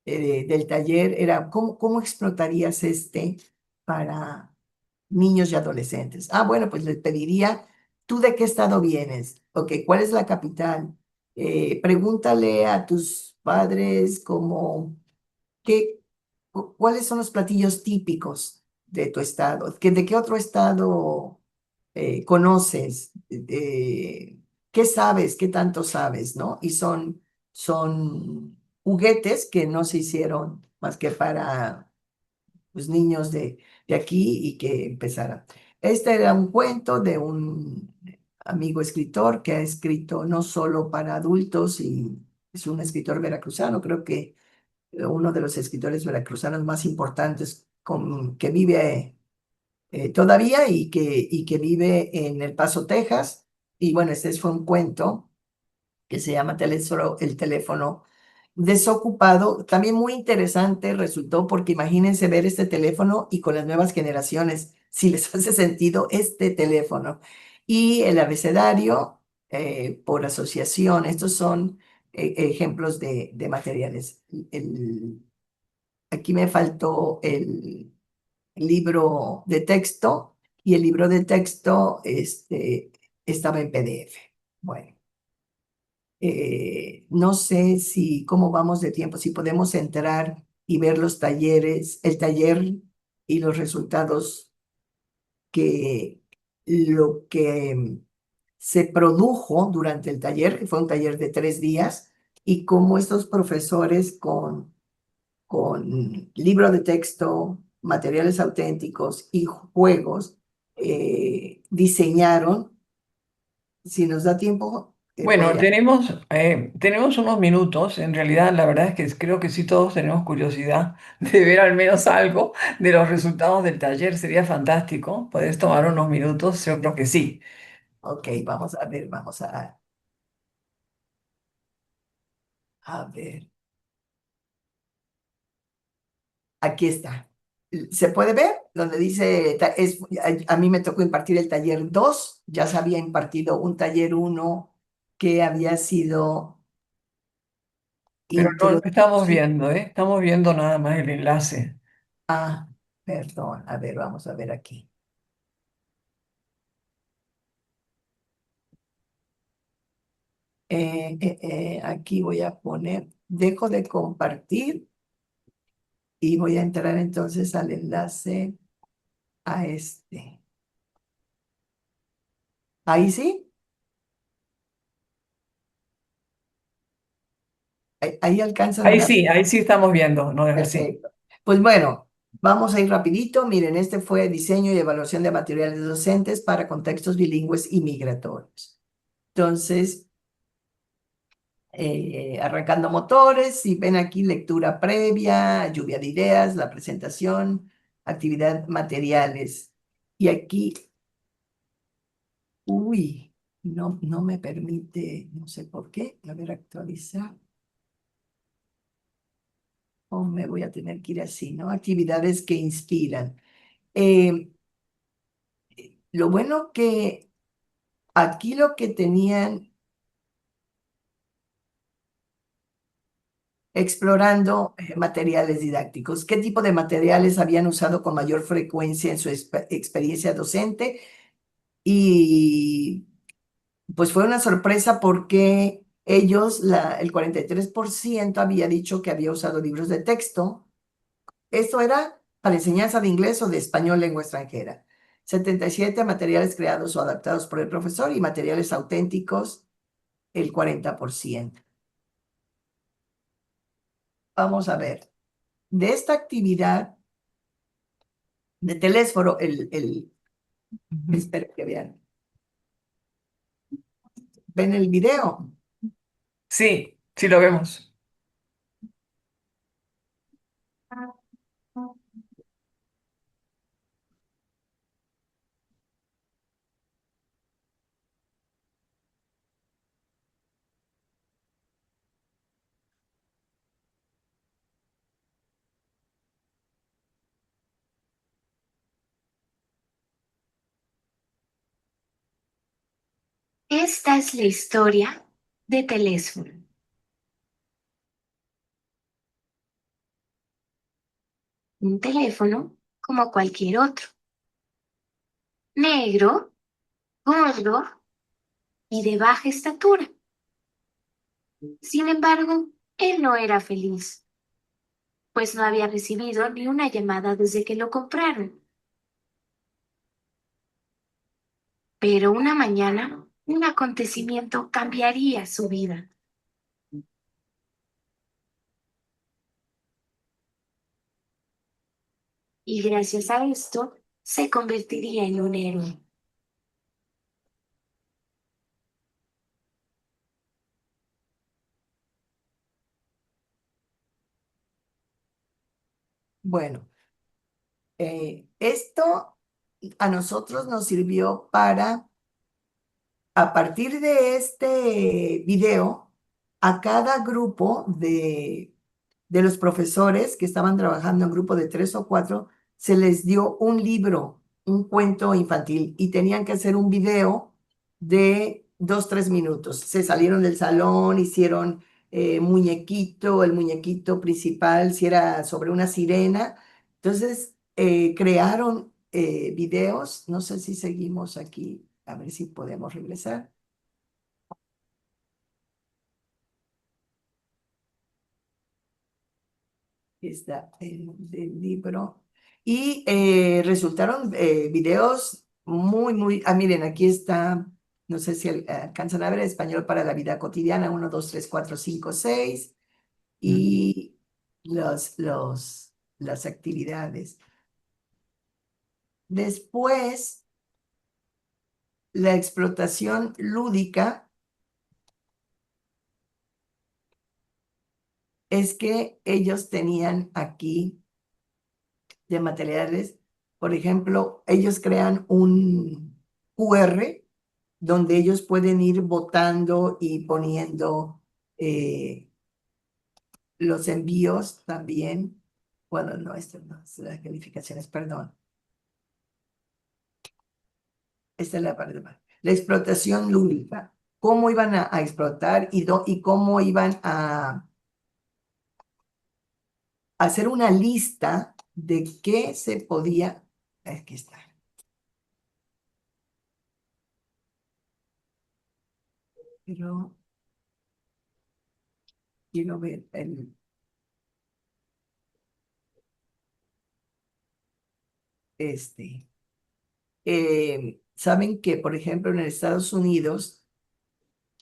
[SPEAKER 2] del taller era cómo explotarías para niños y adolescentes. Ah, bueno, pues les pediría, ¿tú de qué estado vienes? Ok, ¿cuál es la capital? Pregúntale a tus padres como ¿qué, cuáles son los platillos típicos de tu estado? ¿De qué otro estado conoces? ¿Qué sabes? ¿Qué tanto sabes? ¿No? Y son juguetes que no se hicieron más que para los niños de aquí y que empezaran. Este era un cuento de un amigo escritor que ha escrito no solo para adultos y es un escritor veracruzano, creo que uno de los escritores veracruzanos más importantes que vive todavía y que vive en El Paso, Texas. Y bueno, este fue un cuento que se llama El teléfono desocupado. También muy interesante resultó porque imagínense ver este teléfono y con las nuevas generaciones, si les hace sentido este teléfono. Y el abecedario por asociación, estos son ejemplos de materiales. Aquí me faltó el libro de texto y el libro de texto estaba en PDF. Bueno. No sé si cómo vamos de tiempo, si podemos entrar y ver los talleres, el taller y los resultados que lo que se produjo durante el taller, que fue un taller de 3 días, y cómo estos profesores con libro de texto, materiales auténticos y juegos diseñaron. Si nos da tiempo,
[SPEAKER 1] Bueno,
[SPEAKER 2] podría.
[SPEAKER 1] tenemos unos minutos. En realidad, la verdad es que creo que sí todos tenemos curiosidad de ver al menos algo de los resultados del taller. Sería fantástico. ¿Podés tomar unos minutos? Yo creo que sí.
[SPEAKER 2] Ok, vamos a ver, a ver. Aquí está. ¿Se puede ver? Donde dice, a mí me tocó impartir el taller 2. Ya se había impartido un taller 1 que había sido
[SPEAKER 1] Pero no estamos
[SPEAKER 2] introducido.
[SPEAKER 1] viendo, ¿eh? Estamos viendo nada más el enlace.
[SPEAKER 2] Ah, perdón, a ver, vamos a ver aquí. Aquí voy a poner, dejo de compartir y voy a entrar entonces al enlace a este. Ahí sí, ahí alcanzan a ver.
[SPEAKER 1] Ahí sí estamos viendo, ¿no es así?
[SPEAKER 2] Perfecto. Pues bueno, vamos a ir rapidito. Miren, este fue diseño y evaluación de materiales docentes para contextos bilingües y migratorios. Entonces, arrancando motores, si ven aquí lectura previa, lluvia de ideas, la presentación, actividad materiales. Y aquí, uy, no me permite, no sé por qué, a ver, actualizar. O me voy a tener que ir así, ¿no? Actividades que inspiran. Eh, lo bueno que aquí lo que tenían explorando materiales didácticos, qué tipo de materiales habían usado con mayor frecuencia en su experiencia docente y pues fue una sorpresa porque ellos, el 43% había dicho que había usado libros de texto. Esto era para enseñanza de inglés o de español lengua extranjera. 77 materiales creados o adaptados por el profesor y materiales auténticos, el 40%. Vamos a ver. De esta actividad de telésforo,
[SPEAKER 1] Ujú.
[SPEAKER 2] espero que vean, ven el video.
[SPEAKER 1] Sí, sí lo vemos.
[SPEAKER 3] Esta es la historia de Telésforo, un teléfono como cualquier otro, negro, gordo y de baja estatura. Sin embargo, él no era feliz, pues no había recibido ni una llamada desde que lo compraron. Pero una mañana, un acontecimiento cambiaría su vida. Y gracias a esto, se convertiría en un héroe.
[SPEAKER 2] Bueno, esto a nosotros nos sirvió para, a partir de este video, a cada grupo de los profesores que estaban trabajando en grupo de 3 o 4, se les dio un libro, un cuento infantil, y tenían que hacer un video de 2, 3 minutos. Se salieron del salón, hicieron muñequito, el muñequito principal, si era sobre una sirena. Entonces, crearon videos. No sé si seguimos aquí, a ver si podemos regresar. Aquí está el libro. Y resultaron videos muy, muy. Ah, miren, aquí está. No sé si alcanzan a ver español para la vida cotidiana: 1, 2, 3, 4, 5, 6. Y las actividades. Después, la explotación lúdica es que ellos tenían aquí de materiales. Por ejemplo, ellos crean un QR donde ellos pueden ir votando y poniendo eh, los envíos también. Bueno, no, esto no es las calificaciones, perdón. Esta es la parte más. La explotación lúdica. Cómo iban a explotar y cómo iban a hacer una lista de qué se podía. Aquí está. Pero quiero ver este. Saben que, por ejemplo, en Estados Unidos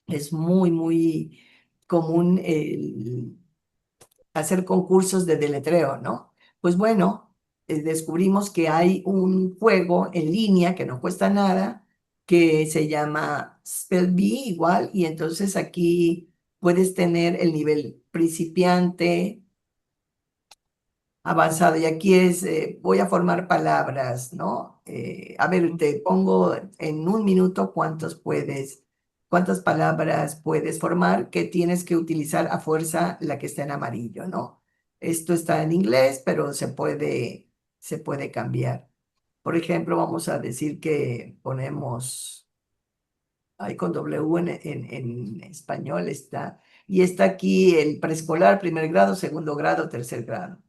[SPEAKER 2] es muy, muy común hacer concursos de deletreo, ¿no? Pues bueno, descubrimos que hay un juego en línea que no cuesta nada, que se llama Spell Bee igual, y entonces aquí puedes tener el nivel principiante, avanzado. Y aquí voy a formar palabras, ¿no? A ver, te pongo en 1 minuto cuántas palabras puedes formar, que tienes que utilizar a fuerza la que está en amarillo, ¿no? Esto está en inglés, pero se puede cambiar. Por ejemplo, vamos a decir que ponemos, ahí con W en español está, y está aquí el preescolar, primer grado, segundo grado, tercer grado.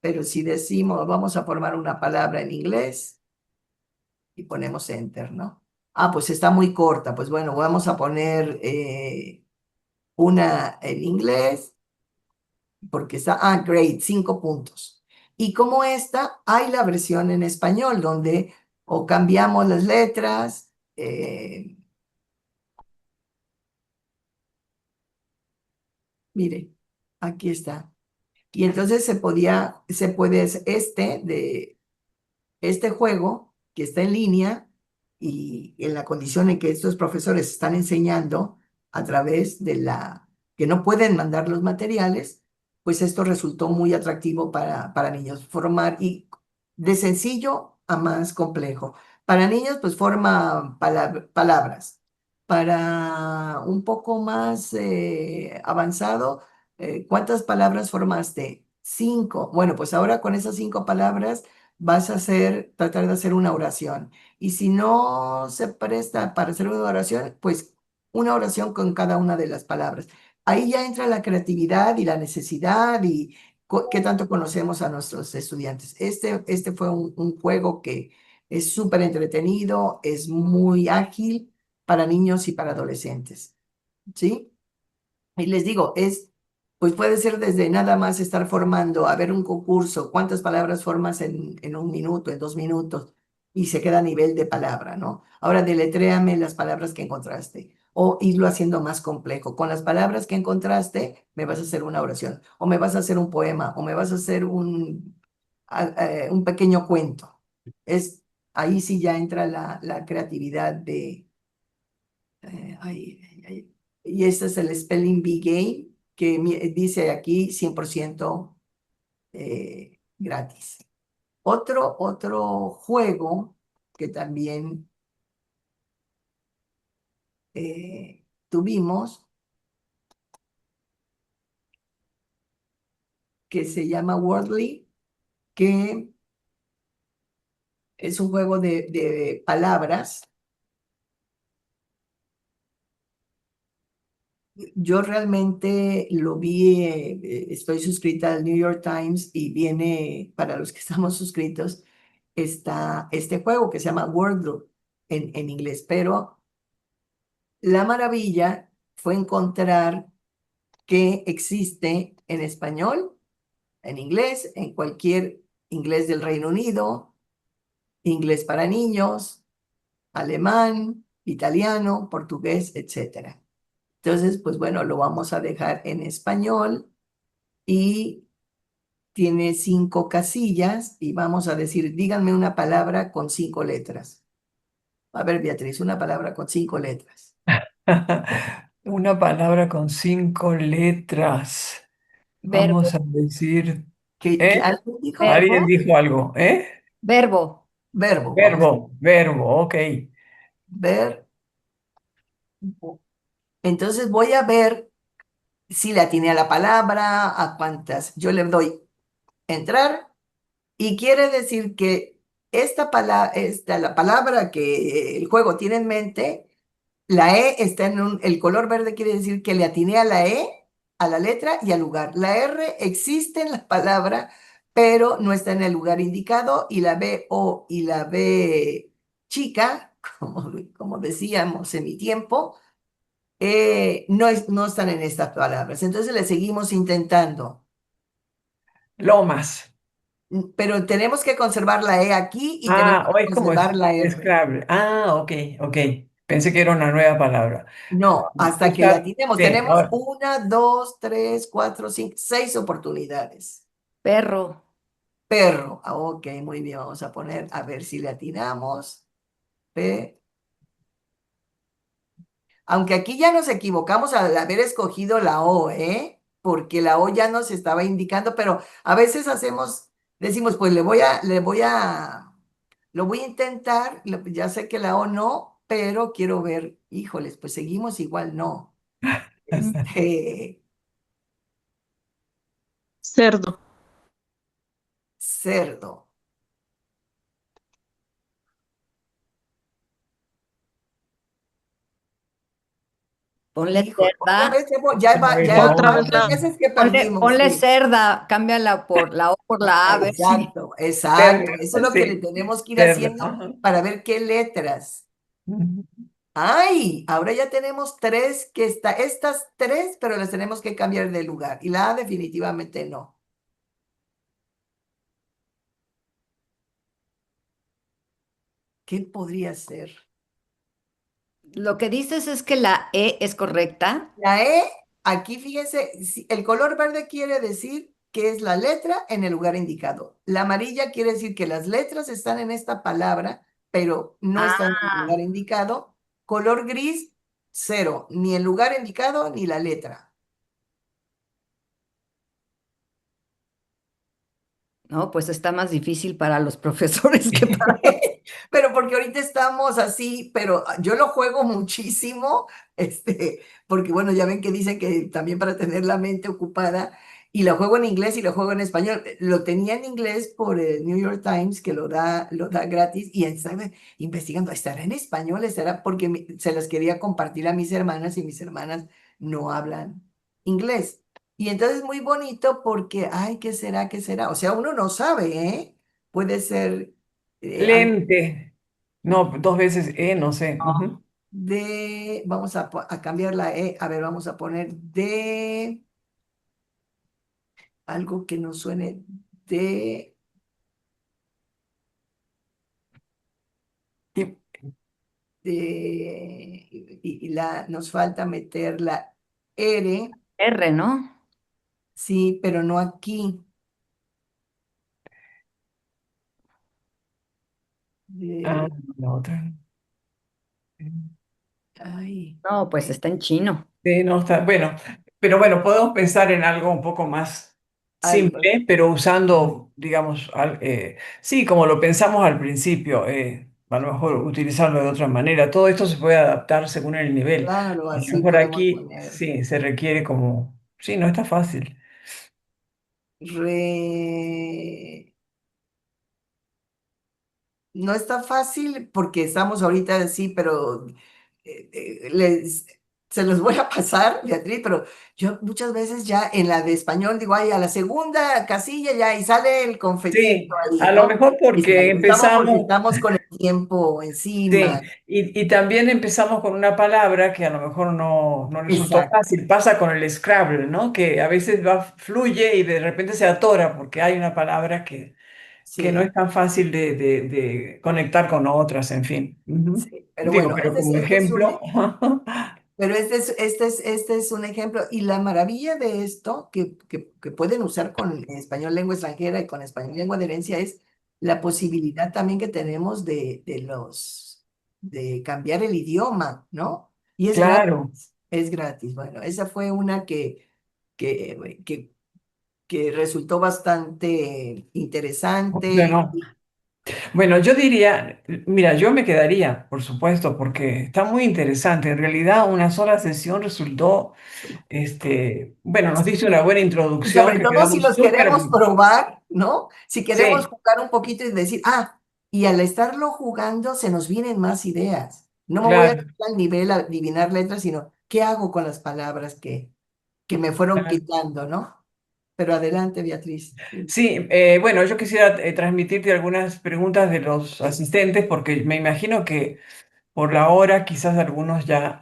[SPEAKER 2] Pero si decimos, vamos a formar una palabra en inglés y ponemos enter, ¿no? Ah, pues está muy corta. Pues bueno, vamos a poner una en inglés porque great, 5 puntos. Y como esta, hay la versión en español donde o cambiamos las letras. Mire, aquí está. Y entonces se puede, este juego que está en línea y en la condición en que estos profesores están enseñando a través que no pueden mandar los materiales, pues esto resultó muy atractivo para niños. Formar y de sencillo a más complejo. Para niños, pues forma palabras. Para un poco más avanzado, ¿cuántas palabras formaste? 5. Bueno, pues ahora con esas 5 palabras vas a tratar de hacer una oración. Y si no se presta para hacer una oración, pues una oración con cada una de las palabras. Ahí ya entra la creatividad y la necesidad y qué tanto conocemos a nuestros estudiantes. Este fue un juego que es súper entretenido, es muy ágil para niños y para adolescentes, ¿sí? Y les digo, pues puede ser desde nada más estar formando, a ver un concurso, cuántas palabras formas en 1 minuto, en 2 minutos, y se queda a nivel de palabra, ¿no? Ahora deletréame las palabras que encontraste, o irlo haciendo más complejo. Con las palabras que encontraste, me vas a hacer una oración, o me vas a hacer un poema, o me vas a hacer un pequeño cuento. Ahí sí ya entra la creatividad y este es el Spelling Bee Game, que dice aquí 100% gratis. Otro juego que también tuvimos, que se llama Wordly, que es un juego de palabras. Yo realmente lo vi, estoy suscrita al New York Times y viene, para los que estamos suscritos, está este juego que se llama Wordle en inglés, pero la maravilla fue encontrar que existe en español, en inglés, en cualquier inglés del Reino Unido, inglés para niños, alemán, italiano, portugués, etcétera. Entonces, pues bueno, lo vamos a dejar en español y tiene 5 casillas y vamos a decir, díganme una palabra con 5 letras. A ver, Beatriz, una palabra con 5 letras.
[SPEAKER 1] Una palabra con 5 letras. Vamos
[SPEAKER 4] Verbo,
[SPEAKER 1] a decir, ¿eh?
[SPEAKER 2] ¿Alguien dijo?
[SPEAKER 1] Alguien
[SPEAKER 4] verbo,
[SPEAKER 1] dijo algo, ¿eh?
[SPEAKER 4] verbo.
[SPEAKER 2] Verbo, vamos a
[SPEAKER 1] Verbo, ok.
[SPEAKER 2] ver. Entonces voy a ver si le atiné a la palabra, a cuántas. Yo le doy entrar y quiere decir que la palabra que el juego tiene en mente, la E está el color verde quiere decir que le atiné a la E, a la letra y al lugar. La R existe en la palabra, pero no está en el lugar indicado y la B, O y la B chica, como decíamos en mi tiempo, no están en estas palabras. Entonces le seguimos intentando.
[SPEAKER 1] Lomas.
[SPEAKER 2] Pero tenemos que conservar la E aquí y tenemos
[SPEAKER 1] Ah,
[SPEAKER 2] que
[SPEAKER 1] o es como
[SPEAKER 2] conservar la R.
[SPEAKER 1] Scrabble. Ah, ok, ok. Pensé que era una nueva palabra.
[SPEAKER 2] No, hasta que la
[SPEAKER 1] Está,
[SPEAKER 2] tenemos.
[SPEAKER 1] sí,
[SPEAKER 2] Tenemos
[SPEAKER 1] ahora.
[SPEAKER 2] 1, 2, 3, 4, 5, 6 oportunidades.
[SPEAKER 4] Perro.
[SPEAKER 2] Perro. Ah, ok, muy bien. Vamos a poner, a ver si le atinamos. P. Aunque aquí ya nos equivocamos al haber escogido la O, ¿eh? Porque la O ya nos estaba indicando, pero a veces decimos, pues lo voy a intentar, ya sé que la O no, pero quiero ver, híjoles, pues seguimos igual no. Este,
[SPEAKER 5] Cerdo.
[SPEAKER 2] cerdo.
[SPEAKER 4] Ponle
[SPEAKER 2] Híjole, otra
[SPEAKER 4] cerda.
[SPEAKER 2] vez, ya
[SPEAKER 1] Otra
[SPEAKER 2] va,
[SPEAKER 1] vez
[SPEAKER 2] ya
[SPEAKER 1] la
[SPEAKER 5] Otra
[SPEAKER 1] onda.
[SPEAKER 5] vez
[SPEAKER 2] van tres
[SPEAKER 5] la...
[SPEAKER 2] veces que
[SPEAKER 4] Ponle,
[SPEAKER 2] perdimos,
[SPEAKER 4] ponle
[SPEAKER 2] sí.
[SPEAKER 4] cerda. Cámbiala por la O por la A, a ver si.
[SPEAKER 2] Exacto,
[SPEAKER 1] Cerda,
[SPEAKER 2] exacto. Eso es lo que le
[SPEAKER 1] sí,
[SPEAKER 2] tenemos que ir
[SPEAKER 1] cerda.
[SPEAKER 2] haciendo
[SPEAKER 1] Ajá.
[SPEAKER 2] para ver qué letras.
[SPEAKER 1] Ujú.
[SPEAKER 2] Ay, ahora ya tenemos tres estas tres, pero las tenemos que cambiar de lugar. Y la A definitivamente no. ¿Qué podría ser?
[SPEAKER 4] Lo que dices es que la E es correcta.
[SPEAKER 2] La E, aquí fíjese, el color verde quiere decir que es la letra en el lugar indicado. La amarilla quiere decir que las letras están en esta palabra, pero no están en el lugar
[SPEAKER 4] Ah,
[SPEAKER 2] indicado. Color gris, cero, ni el lugar indicado ni la letra.
[SPEAKER 4] no, pues está más difícil para los profesores que para.
[SPEAKER 2] Pero porque ahorita estamos así, pero yo lo juego muchísimo, porque bueno, ya ven que dicen que también para tener la mente ocupada, y lo juego en inglés y lo juego en español. Lo tenía en inglés por el New York Times, que lo da gratis, y estaba investigando, ¿estará en español? ¿Estará? Porque se las quería compartir a mis hermanas y mis hermanas no hablan inglés. Y entonces muy bonito porque, ay, ¿qué será? ¿Qué será? O sea, uno no sabe, ¿eh? Puede ser algo
[SPEAKER 1] Lente. No, dos veces no sé. Ujú.
[SPEAKER 2] vamos a cambiar la E, a ver, vamos a poner de algo que nos suene de,
[SPEAKER 1] Y-
[SPEAKER 2] nos falta meter la R,
[SPEAKER 4] R, ¿no?
[SPEAKER 2] sí, pero no aquí.
[SPEAKER 1] ah,
[SPEAKER 2] De,
[SPEAKER 1] la otra.
[SPEAKER 2] ay,
[SPEAKER 4] No, pues está en chino.
[SPEAKER 1] Sí, no está. Bueno, pero bueno, podemos pensar en algo un poco más.
[SPEAKER 2] algo.
[SPEAKER 1] simple, pero usando, digamos, sí, como lo pensamos al principio, a lo mejor utilizarlo de otra manera. Todo esto se puede adaptar según el nivel.
[SPEAKER 2] Claro,
[SPEAKER 1] A lo
[SPEAKER 2] así
[SPEAKER 1] mejor
[SPEAKER 2] podemos
[SPEAKER 1] aquí
[SPEAKER 2] poner.
[SPEAKER 1] sí, se requiere como, sí, no está fácil.
[SPEAKER 2] re- No está fácil porque estamos ahorita así, pero se los voy a pasar, Beatriz, pero yo muchas veces ya en la de español digo, ay, a la segunda casilla ya, y sale el confetito
[SPEAKER 1] Sí,
[SPEAKER 2] ahí,
[SPEAKER 1] a lo
[SPEAKER 2] ¿no?
[SPEAKER 1] mejor
[SPEAKER 2] Y se la
[SPEAKER 1] porque
[SPEAKER 2] contestamos porque
[SPEAKER 1] empezamos.
[SPEAKER 2] estamos con el tiempo
[SPEAKER 1] Sí,
[SPEAKER 2] encima.
[SPEAKER 1] y también empezamos con una palabra que a lo mejor no resultó
[SPEAKER 2] Exacto,
[SPEAKER 1] fácil. Pasa con el Scrabble, ¿no? Que a veces fluye y de repente se atora porque hay una palabra que no
[SPEAKER 2] sí,
[SPEAKER 1] es tan fácil de conectar con otras, en fin. Ujú.
[SPEAKER 2] sí. Pero
[SPEAKER 1] Digo,
[SPEAKER 2] bueno,
[SPEAKER 1] pero como ejemplo,
[SPEAKER 2] pero este es un ejemplo. Y la maravilla de esto, que pueden usar con español lengua extranjera y con español lengua de herencia, es la posibilidad también que tenemos de cambiar el idioma, ¿no? Y es
[SPEAKER 1] claro.
[SPEAKER 2] gratis, es gratis. Bueno, esa fue una que, que, que resultó bastante interesante.
[SPEAKER 1] Bueno, bueno, yo diría, mira, yo me quedaría, por supuesto, porque está muy interesante. En realidad, una sola sesión resultó. Bueno, nos dice una buena
[SPEAKER 2] Y
[SPEAKER 1] introducción
[SPEAKER 2] sobre
[SPEAKER 1] que
[SPEAKER 2] todo si
[SPEAKER 1] quedamos
[SPEAKER 2] los
[SPEAKER 1] súper.
[SPEAKER 2] queremos probar, ¿no? Si queremos
[SPEAKER 1] Sí,
[SPEAKER 2] jugar un poquito y decir, y al estarlo jugando se nos vienen más ideas. No me voy a
[SPEAKER 1] claro,
[SPEAKER 2] quedar al nivel a adivinar letras, sino qué hago con las palabras que me fueron
[SPEAKER 1] claro.
[SPEAKER 2] quitando, ¿no? Pero adelante, Beatriz. Sí.
[SPEAKER 1] Sí, bueno, yo quisiera transmitirte algunas preguntas de los asistentes porque me imagino que por la hora quizás algunos ya,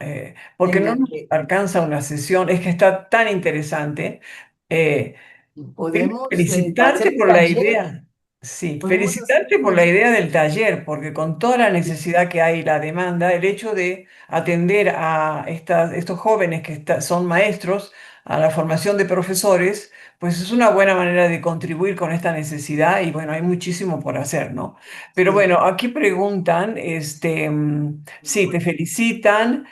[SPEAKER 1] porque no
[SPEAKER 2] Tengan
[SPEAKER 1] nos
[SPEAKER 2] que,
[SPEAKER 1] alcanza una sesión, es que está tan interesante. Eh, Primero,
[SPEAKER 2] podemos hacer
[SPEAKER 1] felicitarte
[SPEAKER 2] un
[SPEAKER 1] por la
[SPEAKER 2] taller,
[SPEAKER 1] idea, sí,
[SPEAKER 2] podemos hacer
[SPEAKER 1] felicitarte por la
[SPEAKER 2] un,
[SPEAKER 1] idea del taller, porque con toda la necesidad que hay, la demanda, el hecho de atender a estos jóvenes que son maestros, a la formación de profesores, pues es una buena manera de contribuir con esta necesidad y bueno, hay muchísimo por hacer, ¿no? Pero
[SPEAKER 2] sí.
[SPEAKER 1] bueno, aquí preguntan, sí, te felicitan.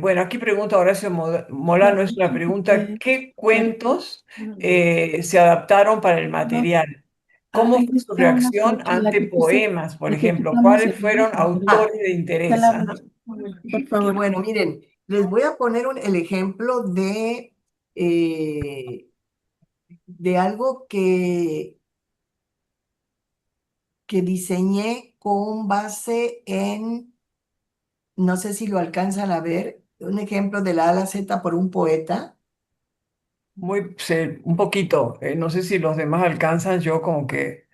[SPEAKER 1] Bueno, aquí pregunta Horacio Molano, es una pregunta, ¿qué cuentos? Se adaptaron para el material. ¿Cómo fue su reacción ante poemas, por ejemplo? ¿Cuáles fueron
[SPEAKER 2] Ah,
[SPEAKER 1] autores de interés? Ajá.
[SPEAKER 2] que bueno, miren, les voy a poner el ejemplo eh, de algo que diseñé con base en, no sé si lo alcanzan a ver, un ejemplo de la A a la Z por un poeta.
[SPEAKER 1] Un poquito. No sé si los demás alcanzan, yo como que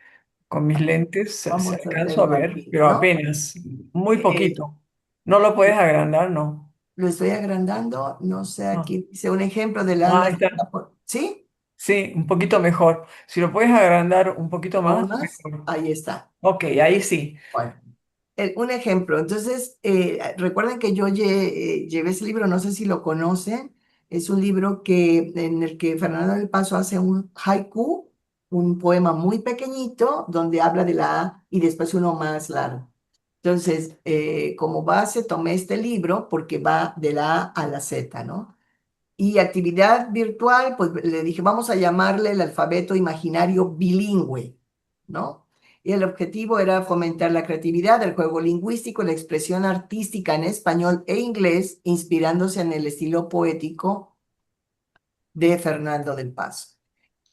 [SPEAKER 1] con mis lentes se
[SPEAKER 2] Vamos a
[SPEAKER 1] alcanzo a
[SPEAKER 2] hacerlo
[SPEAKER 1] ver,
[SPEAKER 2] aquí,
[SPEAKER 1] pero
[SPEAKER 2] ¿no?
[SPEAKER 1] apenas, muy
[SPEAKER 2] Eh,
[SPEAKER 1] poquito. ¿No lo puedes agrandar? No.
[SPEAKER 2] lo estoy agrandando, no sé,
[SPEAKER 1] No.
[SPEAKER 2] aquí dice un ejemplo de la A a
[SPEAKER 1] Ah,
[SPEAKER 2] la
[SPEAKER 1] ahí está.
[SPEAKER 2] Z por, ¿sí?
[SPEAKER 1] Sí, un poquito mejor. Si lo puedes agrandar un poquito
[SPEAKER 2] ¿O
[SPEAKER 1] más,
[SPEAKER 2] más?
[SPEAKER 1] mejor.
[SPEAKER 2] Ahí está.
[SPEAKER 1] Ok, ahí sí.
[SPEAKER 2] Bueno. Un ejemplo, entonces, recuerden que yo llevé ese libro, no sé si lo conocen, es un libro en el que Fernando del Paso hace un haiku, un poema muy pequeñito, donde habla de la A y después uno más largo. Entonces, como base tomé este libro porque va de la A a la Z, ¿no? Y actividad virtual, pues le dije, vamos a llamarle el alfabeto imaginario bilingüe, ¿no? Y el objetivo era fomentar la creatividad, el juego lingüístico, la expresión artística en español e inglés, inspirándose en el estilo poético de Fernando del Paso.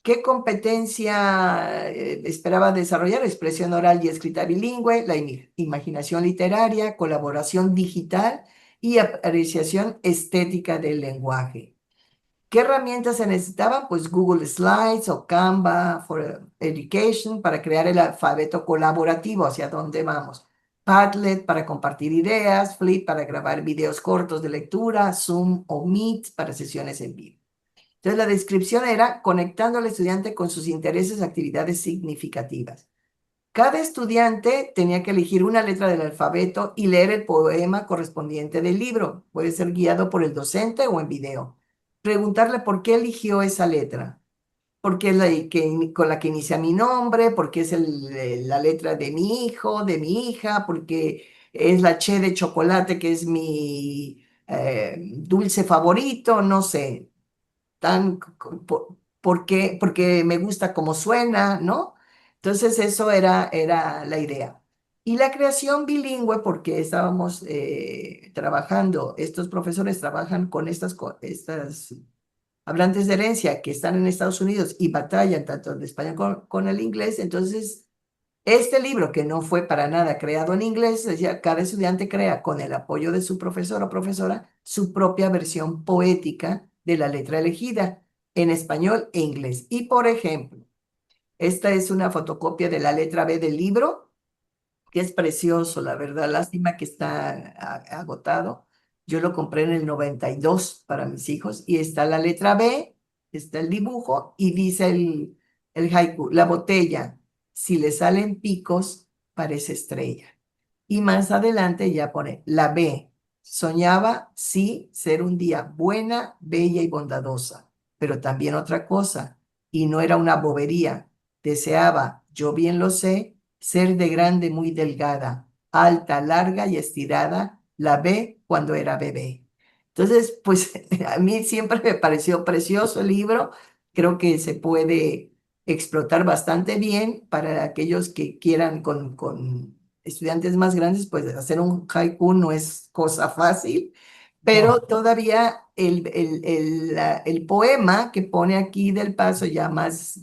[SPEAKER 2] ¿Qué competencia esperaba desarrollar? Expresión oral y escrita bilingüe, la imaginación literaria, colaboración digital y apreciación estética del lenguaje. ¿Qué herramientas se necesitaban? Pues Google Slides o Canva for Education para crear el alfabeto colaborativo, hacia dónde vamos. Padlet para compartir ideas, Flip para grabar videos cortos de lectura, Zoom o Meet para sesiones en vivo. Entonces la descripción era conectando al estudiante con sus intereses y actividades significativas. Cada estudiante tenía que elegir una letra del alfabeto y leer el poema correspondiente del libro. Puede ser guiado por el docente o en video. Preguntarle por qué eligió esa letra, por qué es con la que inicia mi nombre, por qué es la letra de mi hijo, de mi hija, porque es la che de chocolate que es mi dulce favorito, no sé. Tan, porque me gusta cómo suena, ¿no? Entonces eso era la idea. Y la creación bilingüe, porque estábamos trabajando, estos profesores trabajan con estas hablantes de herencia que están en Estados Unidos y batallan tanto en español con el inglés. Entonces, este libro, que no fue para nada creado en inglés, decía, cada estudiante crea con el apoyo de su profesor o profesora su propia versión poética de la letra elegida en español e inglés. Y por ejemplo, esta es una fotocopia de la letra B del libro, que es precioso, la verdad. Lástima que está agotado. Yo lo compré en el 92 para mis hijos y está la letra B, está el dibujo y dice el haiku, la botella, si le salen picos, parece estrella. Y más adelante ya pone la B. Soñaba, sí, ser un día buena, bella y bondadosa, pero también otra cosa, y no era una bobería. Deseaba, yo bien lo sé, ser de grande muy delgada, alta, larga y estirada, la B cuando era bebé. Entonces, pues a mí siempre me pareció precioso el libro. Creo que se puede explotar bastante bien para aquellos que quieran con estudiantes más grandes, pues hacer un haiku no es cosa fácil, pero
[SPEAKER 1] No.
[SPEAKER 2] todavía el poema que pone aquí del Paso, ya más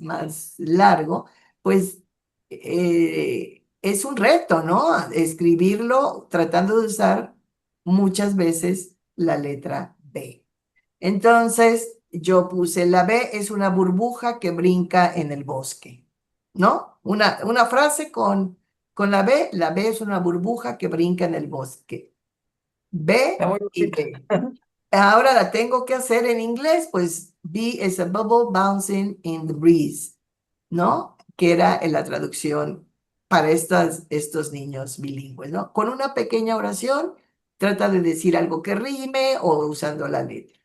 [SPEAKER 2] largo, pues es un reto, ¿no? Escribirlo tratando de usar muchas veces la letra B. Entonces, yo puse la B es una burbuja que brinca en el bosque, ¿no? Una frase con la B es una burbuja que brinca en el bosque.
[SPEAKER 1] Está
[SPEAKER 2] B
[SPEAKER 1] muy
[SPEAKER 2] y
[SPEAKER 1] bonito.
[SPEAKER 2] B. Ahora la tengo que hacer en inglés, pues B is a bubble bouncing in the breeze, ¿no? Que era en la traducción para estos niños bilingües, ¿no? Con una pequeña oración, trata de decir algo que rime o usando la letra.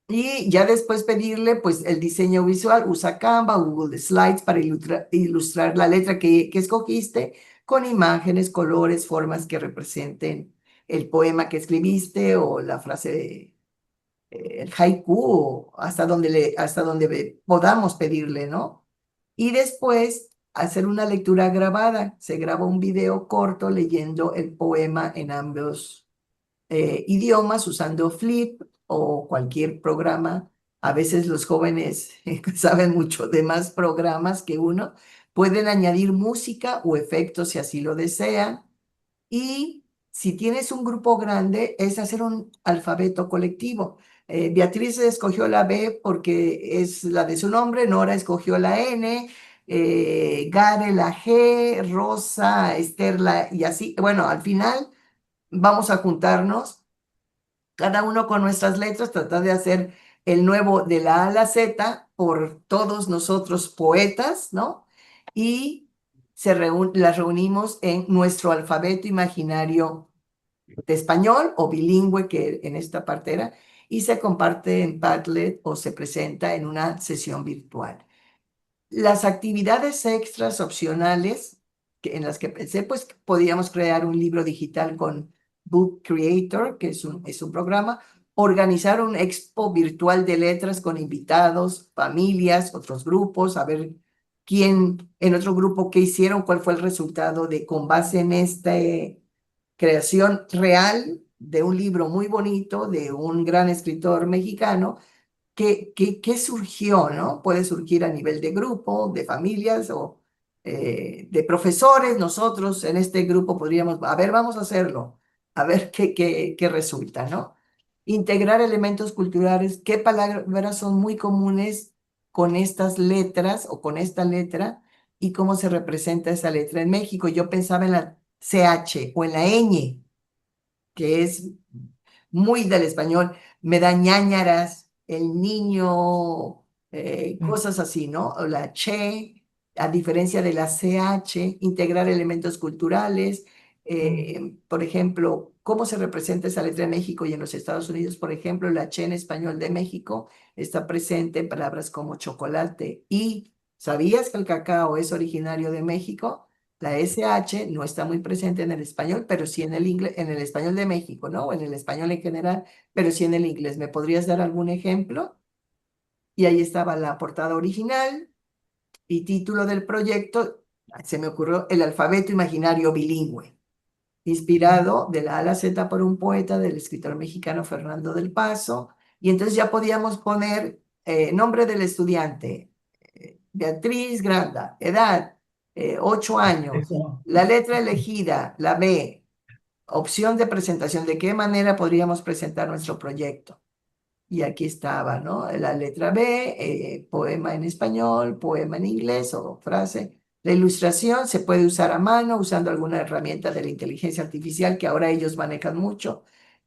[SPEAKER 2] Y ya después pedirle, pues, el diseño visual, usa Canva, Google Slides para ilustrar la letra que escogiste con imágenes, colores, formas que representen el poema que escribiste o la frase, el haiku, o hasta donde podamos pedirle, ¿no? Y después hacer una lectura grabada. Se graba un video corto leyendo el poema en ambos idiomas usando Flip o cualquier programa. A veces los jóvenes saben mucho de más programas que uno. Pueden añadir música o efectos si así lo desean. Y si tienes un grupo grande, es hacer un alfabeto colectivo. Beatriz escogió la B porque es la de su nombre, Nora escogió la N, Gare la G, Rosa, Esther la, y así. Bueno, al final vamos a juntarnos cada uno con nuestras letras, tratar de hacer el nuevo de la A a la Z por todos nosotros poetas, ¿no? Y las reunimos en nuestro alfabeto imaginario de español o bilingüe, que en esta parte era, y se comparte en Padlet o se presenta en una sesión virtual. Las actividades extras opcionales en las que pensé, pues podíamos crear un libro digital con Book Creator, que es un programa, organizar un expo virtual de letras con invitados, familias, otros grupos, a ver quién en otro grupo qué hicieron, cuál fue el resultado de con base en esta creación real de un libro muy bonito de un gran escritor mexicano. ¿Qué surgió, no? Puede surgir a nivel de grupo, de familias o de profesores. Nosotros en este grupo podríamos, a ver, vamos a hacerlo, a ver qué resulta, ¿no? Integrar elementos culturales, qué palabras son muy comunes con estas letras o con esta letra y cómo se representa esa letra en México. Yo pensaba en la CH o en la ñ, que es muy del español, me da ñáñaras, el niño, cosas así, ¿no? O la che, a diferencia de la CH, integrar elementos culturales, por ejemplo, cómo se representa esa letra en México y en los Estados Unidos, por ejemplo, la che en español de México está presente en palabras como chocolate y ¿sabías que el cacao es originario de México? La SH no está muy presente en el español, pero sí en el inglés, en el español de México, ¿no? O en el español en general, pero sí en el inglés. ¿Me podrías dar algún ejemplo? y ahí estaba la portada original y título del proyecto. Se me ocurrió el alfabeto imaginario bilingüe, inspirado de la A a la Z por un poeta del escritor mexicano Fernando del Paso. Y entonces ya podíamos poner nombre del estudiante, Beatriz Granda, edad, 8 años,
[SPEAKER 1] Eso.
[SPEAKER 2] la letra elegida, la B, opción de presentación, de qué manera podríamos presentar nuestro proyecto. Y aquí estaba, ¿no? La letra B, poema en español, poema en inglés o frase. La ilustración se puede usar a mano usando alguna herramienta de la inteligencia artificial que ahora ellos manejan mucho.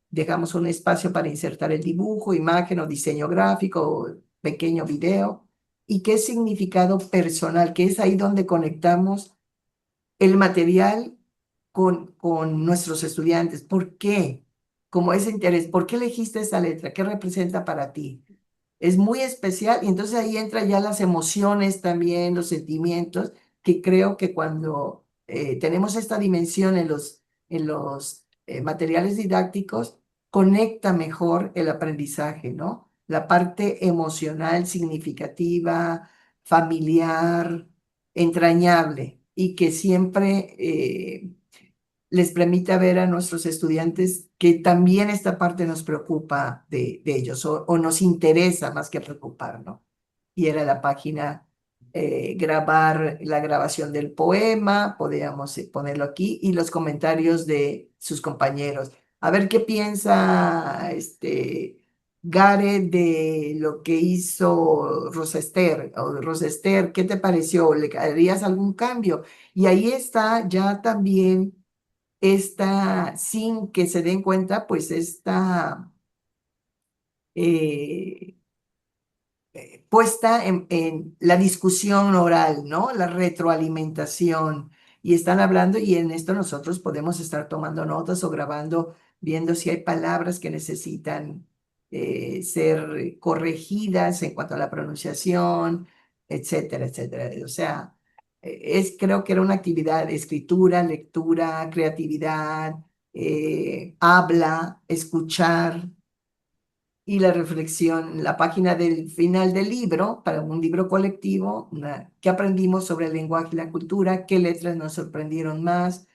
[SPEAKER 2] Dejamos un espacio para insertar el dibujo, imagen o diseño gráfico, o pequeño video. ¿Y qué significado personal? Que es ahí donde conectamos el material con nuestros estudiantes. ¿Por qué? Como ese interés. ¿Por qué elegiste esa letra? ¿Qué representa para ti? Es muy especial y entonces ahí entran ya las emociones también, los sentimientos, que creo que cuando tenemos esta dimensión en los materiales didácticos, conecta mejor el aprendizaje, ¿no? La parte emocional, significativa, familiar, entrañable y que siempre les permita ver a nuestros estudiantes que también esta parte nos preocupa de ellos o nos interesa más que preocupar, ¿no? Y era la página, grabar la grabación del poema, podíamos ponerlo aquí, y los comentarios de sus compañeros. A ver qué piensa Gare de lo que hizo Rosester, o Rosester, ¿qué te pareció? ¿Le harías algún cambio? Y ahí está ya también sin que se den cuenta, pues eh, puesta en la discusión oral, ¿no? La retroalimentación. Y están hablando y en esto nosotros podemos estar tomando notas o grabando, viendo si hay palabras que necesitan ser corregidas en cuanto a la pronunciación, etcétera, etcétera. O sea, creo que era una actividad de escritura, lectura, creatividad, habla, escuchar y la reflexión, la página del final del libro, para un libro colectivo, qué aprendimos sobre el lenguaje y la cultura, qué letras nos sorprendieron más,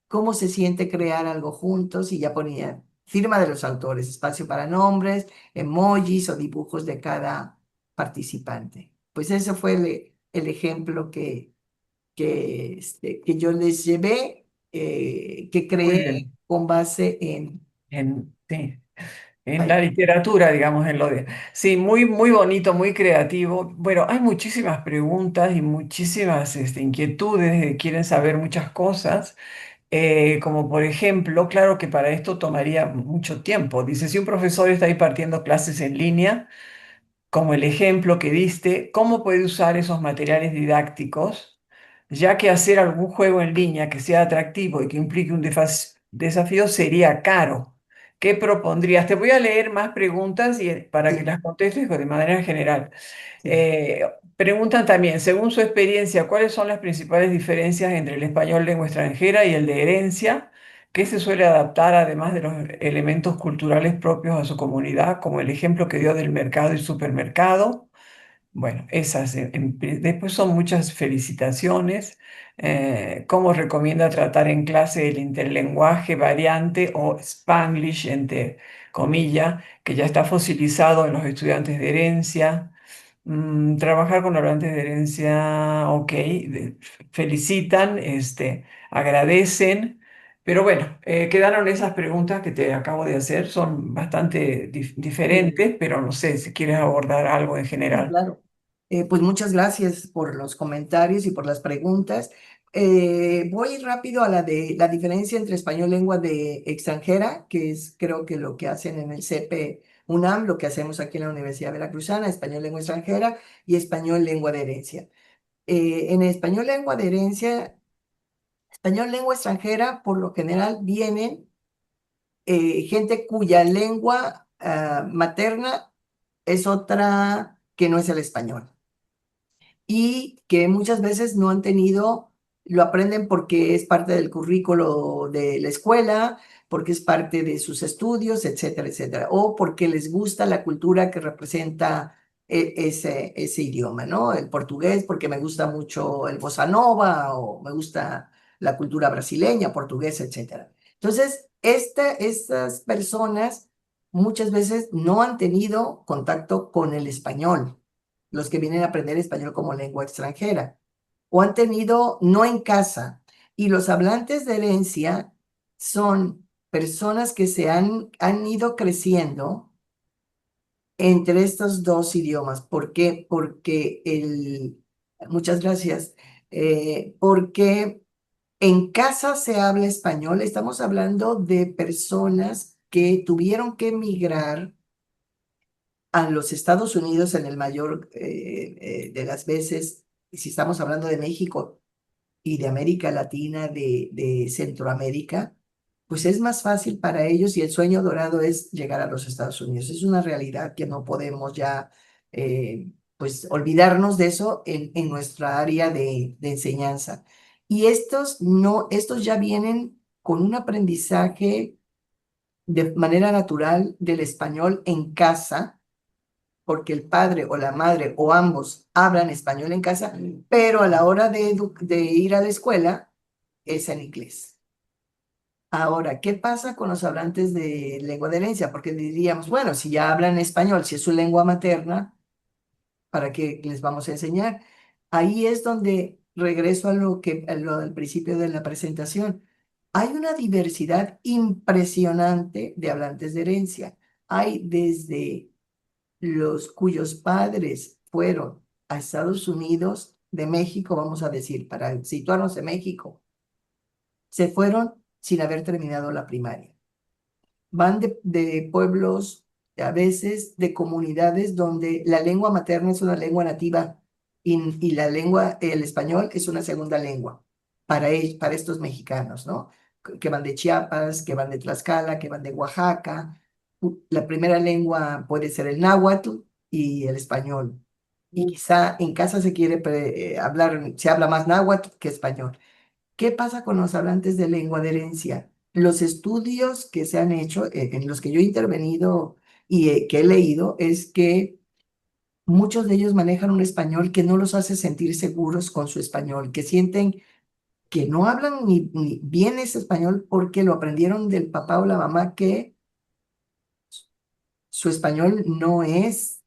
[SPEAKER 2] cómo se siente crear algo juntos, y ya ponía firma de los autores, espacio para nombres, emojis o dibujos de cada participante. Pues ese fue el ejemplo que yo les llevé, que
[SPEAKER 1] Muy
[SPEAKER 2] creé
[SPEAKER 1] bien.
[SPEAKER 2] con base en...
[SPEAKER 1] Sí. En la
[SPEAKER 2] Ay,
[SPEAKER 1] literatura, digamos, en lo de... Sí, muy, muy bonito, muy creativo. Bueno, hay muchísimas preguntas y muchísimas inquietudes, quieren saber muchas cosas, como por ejemplo, claro que para esto tomaría mucho tiempo. Dice, si un profesor está ahí partiendo clases en línea, como el ejemplo que diste, ¿cómo puede usar esos materiales didácticos, ya que hacer algún juego en línea que sea atractivo y que implique un desafío sería caro? ¿Qué propondrías? Te voy a leer más preguntas para que
[SPEAKER 2] sí,
[SPEAKER 1] las contestes de manera general.
[SPEAKER 2] sí.
[SPEAKER 1] Preguntan también, según su experiencia, ¿cuáles son las principales diferencias entre el español lengua extranjera y el de herencia? ¿Qué se suele adaptar además de los elementos culturales propios a su comunidad, como el ejemplo que dio del mercado y supermercado? Bueno, esas. Después son muchas felicitaciones. ¿Cómo recomienda tratar en clase el interlenguaje variante o Spanglish, entre comillas, que ya está fosilizado en los estudiantes de herencia? Trabajar con hablantes de herencia, ok, felicitan, agradecen, pero bueno, quedaron esas preguntas que te acabo de hacer, son bastante
[SPEAKER 2] Sí.
[SPEAKER 1] diferentes, pero no sé si quieres abordar algo en
[SPEAKER 2] Sí,
[SPEAKER 1] general.
[SPEAKER 2] claro. Pues muchas gracias por los comentarios y por las preguntas. Voy rápido a la de la diferencia entre español lengua de extranjera, que es creo que lo que hacen en el CP UNAM, lo que hacemos aquí en la Universidad Veracruzana, español lengua extranjera y español lengua de herencia. En español lengua de herencia, español lengua extranjera, por lo general vienen gente cuya lengua materna es otra que no es el español y que muchas veces no han tenido, lo aprenden porque es parte del currículo de la escuela, porque es parte de sus estudios, etcétera, etcétera, o porque les gusta la cultura que representa ese idioma, ¿no? El portugués porque me gusta mucho el bossa nova o me gusta la cultura brasileña, portuguesa, etcétera. Entonces, estas personas muchas veces no han tenido contacto con el español, los que vienen a aprender español como lengua extranjera, o han tenido no en casa. Y los hablantes de herencia son personas que han ido creciendo entre estos dos idiomas. ¿Por qué? Muchas gracias. Porque en casa se habla español. Estamos hablando de personas que tuvieron que emigrar a los Estados Unidos en el mayor de las veces. Y si estamos hablando de México y de América Latina, de Centroamérica, pues es más fácil para ellos y el sueño dorado es llegar a los Estados Unidos. Es una realidad que no podemos ya, pues, olvidarnos de eso en nuestra área de enseñanza. Y estos no, estos ya vienen con un aprendizaje de manera natural del español en casa, porque el padre o la madre o ambos hablan español en casa, pero a la hora de ir a la escuela es en inglés. Ahora, ¿qué pasa con los hablantes de lengua de herencia? Porque diríamos, bueno, si ya hablan español, si es su lengua materna, ¿para qué les vamos a enseñar? Ahí es donde regreso a lo del principio de la presentación. Hay una diversidad impresionante de hablantes de herencia. Hay desde los cuyos padres fueron a Estados Unidos de México, vamos a decir, para situarnos en México, se fueron sin haber terminado la primaria. Van de pueblos, a veces de comunidades donde la lengua materna es una lengua nativa y el español es una segunda lengua para estos mexicanos, ¿no? Que van de Chiapas, que van de Tlaxcala, que van de Oaxaca. La primera lengua puede ser el náhuatl y el español. Y quizá en casa se habla más náhuatl que español. ¿Qué pasa con los hablantes de lengua de herencia? Los estudios que se han hecho, en los que yo he intervenido y que he leído, es que muchos de ellos manejan un español que no los hace sentir seguros con su español, que sienten que no hablan ni bien ese español porque lo aprendieron del papá o la mamá, que su español no es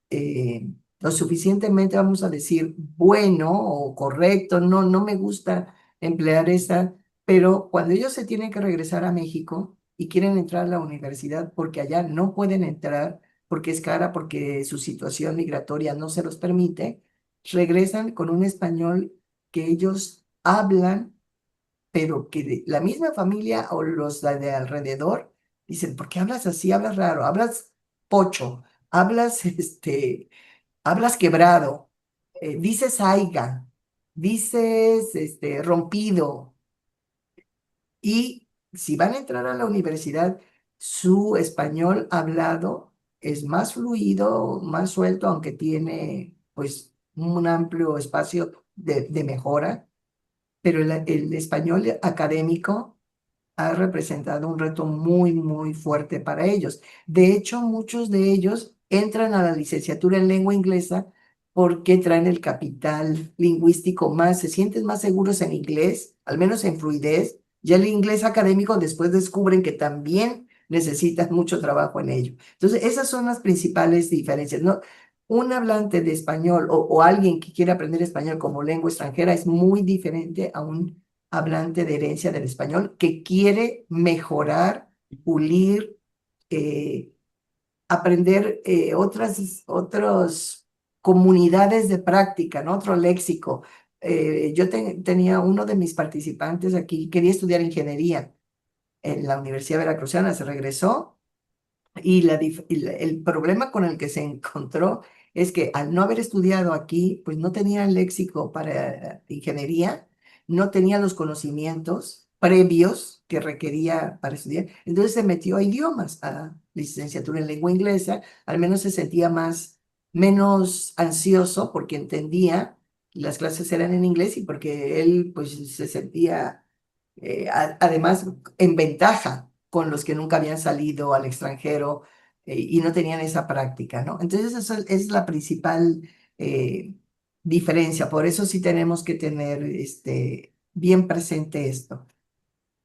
[SPEAKER 2] lo suficientemente, vamos a decir, bueno o correcto. No, no me gusta emplear esa, pero cuando ellos se tienen que regresar a México y quieren entrar a la universidad porque allá no pueden entrar, porque es cara, porque su situación migratoria no se los permite, regresan con un español que ellos hablan, pero que la misma familia o los de alrededor dicen: ¿por qué hablas así? Hablas raro, hablas pocho, hablas, hablas quebrado, dices aiga, dices, rompido. Y si van a entrar a la universidad, su español hablado es más fluido, más suelto, aunque tiene, pues, un amplio espacio de mejora, pero el español académico ha representado un reto muy, muy fuerte para ellos. De hecho, muchos de ellos entran a la licenciatura en lengua inglesa porque traen el capital lingüístico más, se sienten más seguros en inglés, al menos en fluidez. Ya el inglés académico después descubren que también necesitan mucho trabajo en ello. Entonces, esas son las principales diferencias, ¿no? Un hablante de español o alguien que quiere aprender español como lengua extranjera es muy diferente a un hablante de herencia del español que quiere mejorar, pulir, eh, aprender otras comunidades de práctica, ¿no? Otro léxico. Yo tenía uno de mis participantes aquí, quería estudiar ingeniería en la Universidad Veracruzana, se regresó y el problema con el que se encontró es que al no haber estudiado aquí, pues no tenía el léxico para ingeniería, no tenía los conocimientos previos que requería para estudiar. Entonces se metió a idiomas, a licenciatura en lengua inglesa. Al menos se sentía menos ansioso porque entendía las clases eran en inglés y porque él pues se sentía además en ventaja con los que nunca habían salido al extranjero y no tenían esa práctica, ¿no? Entonces, eso es la principal eh, diferencia. Por eso sí tenemos que tener bien presente esto.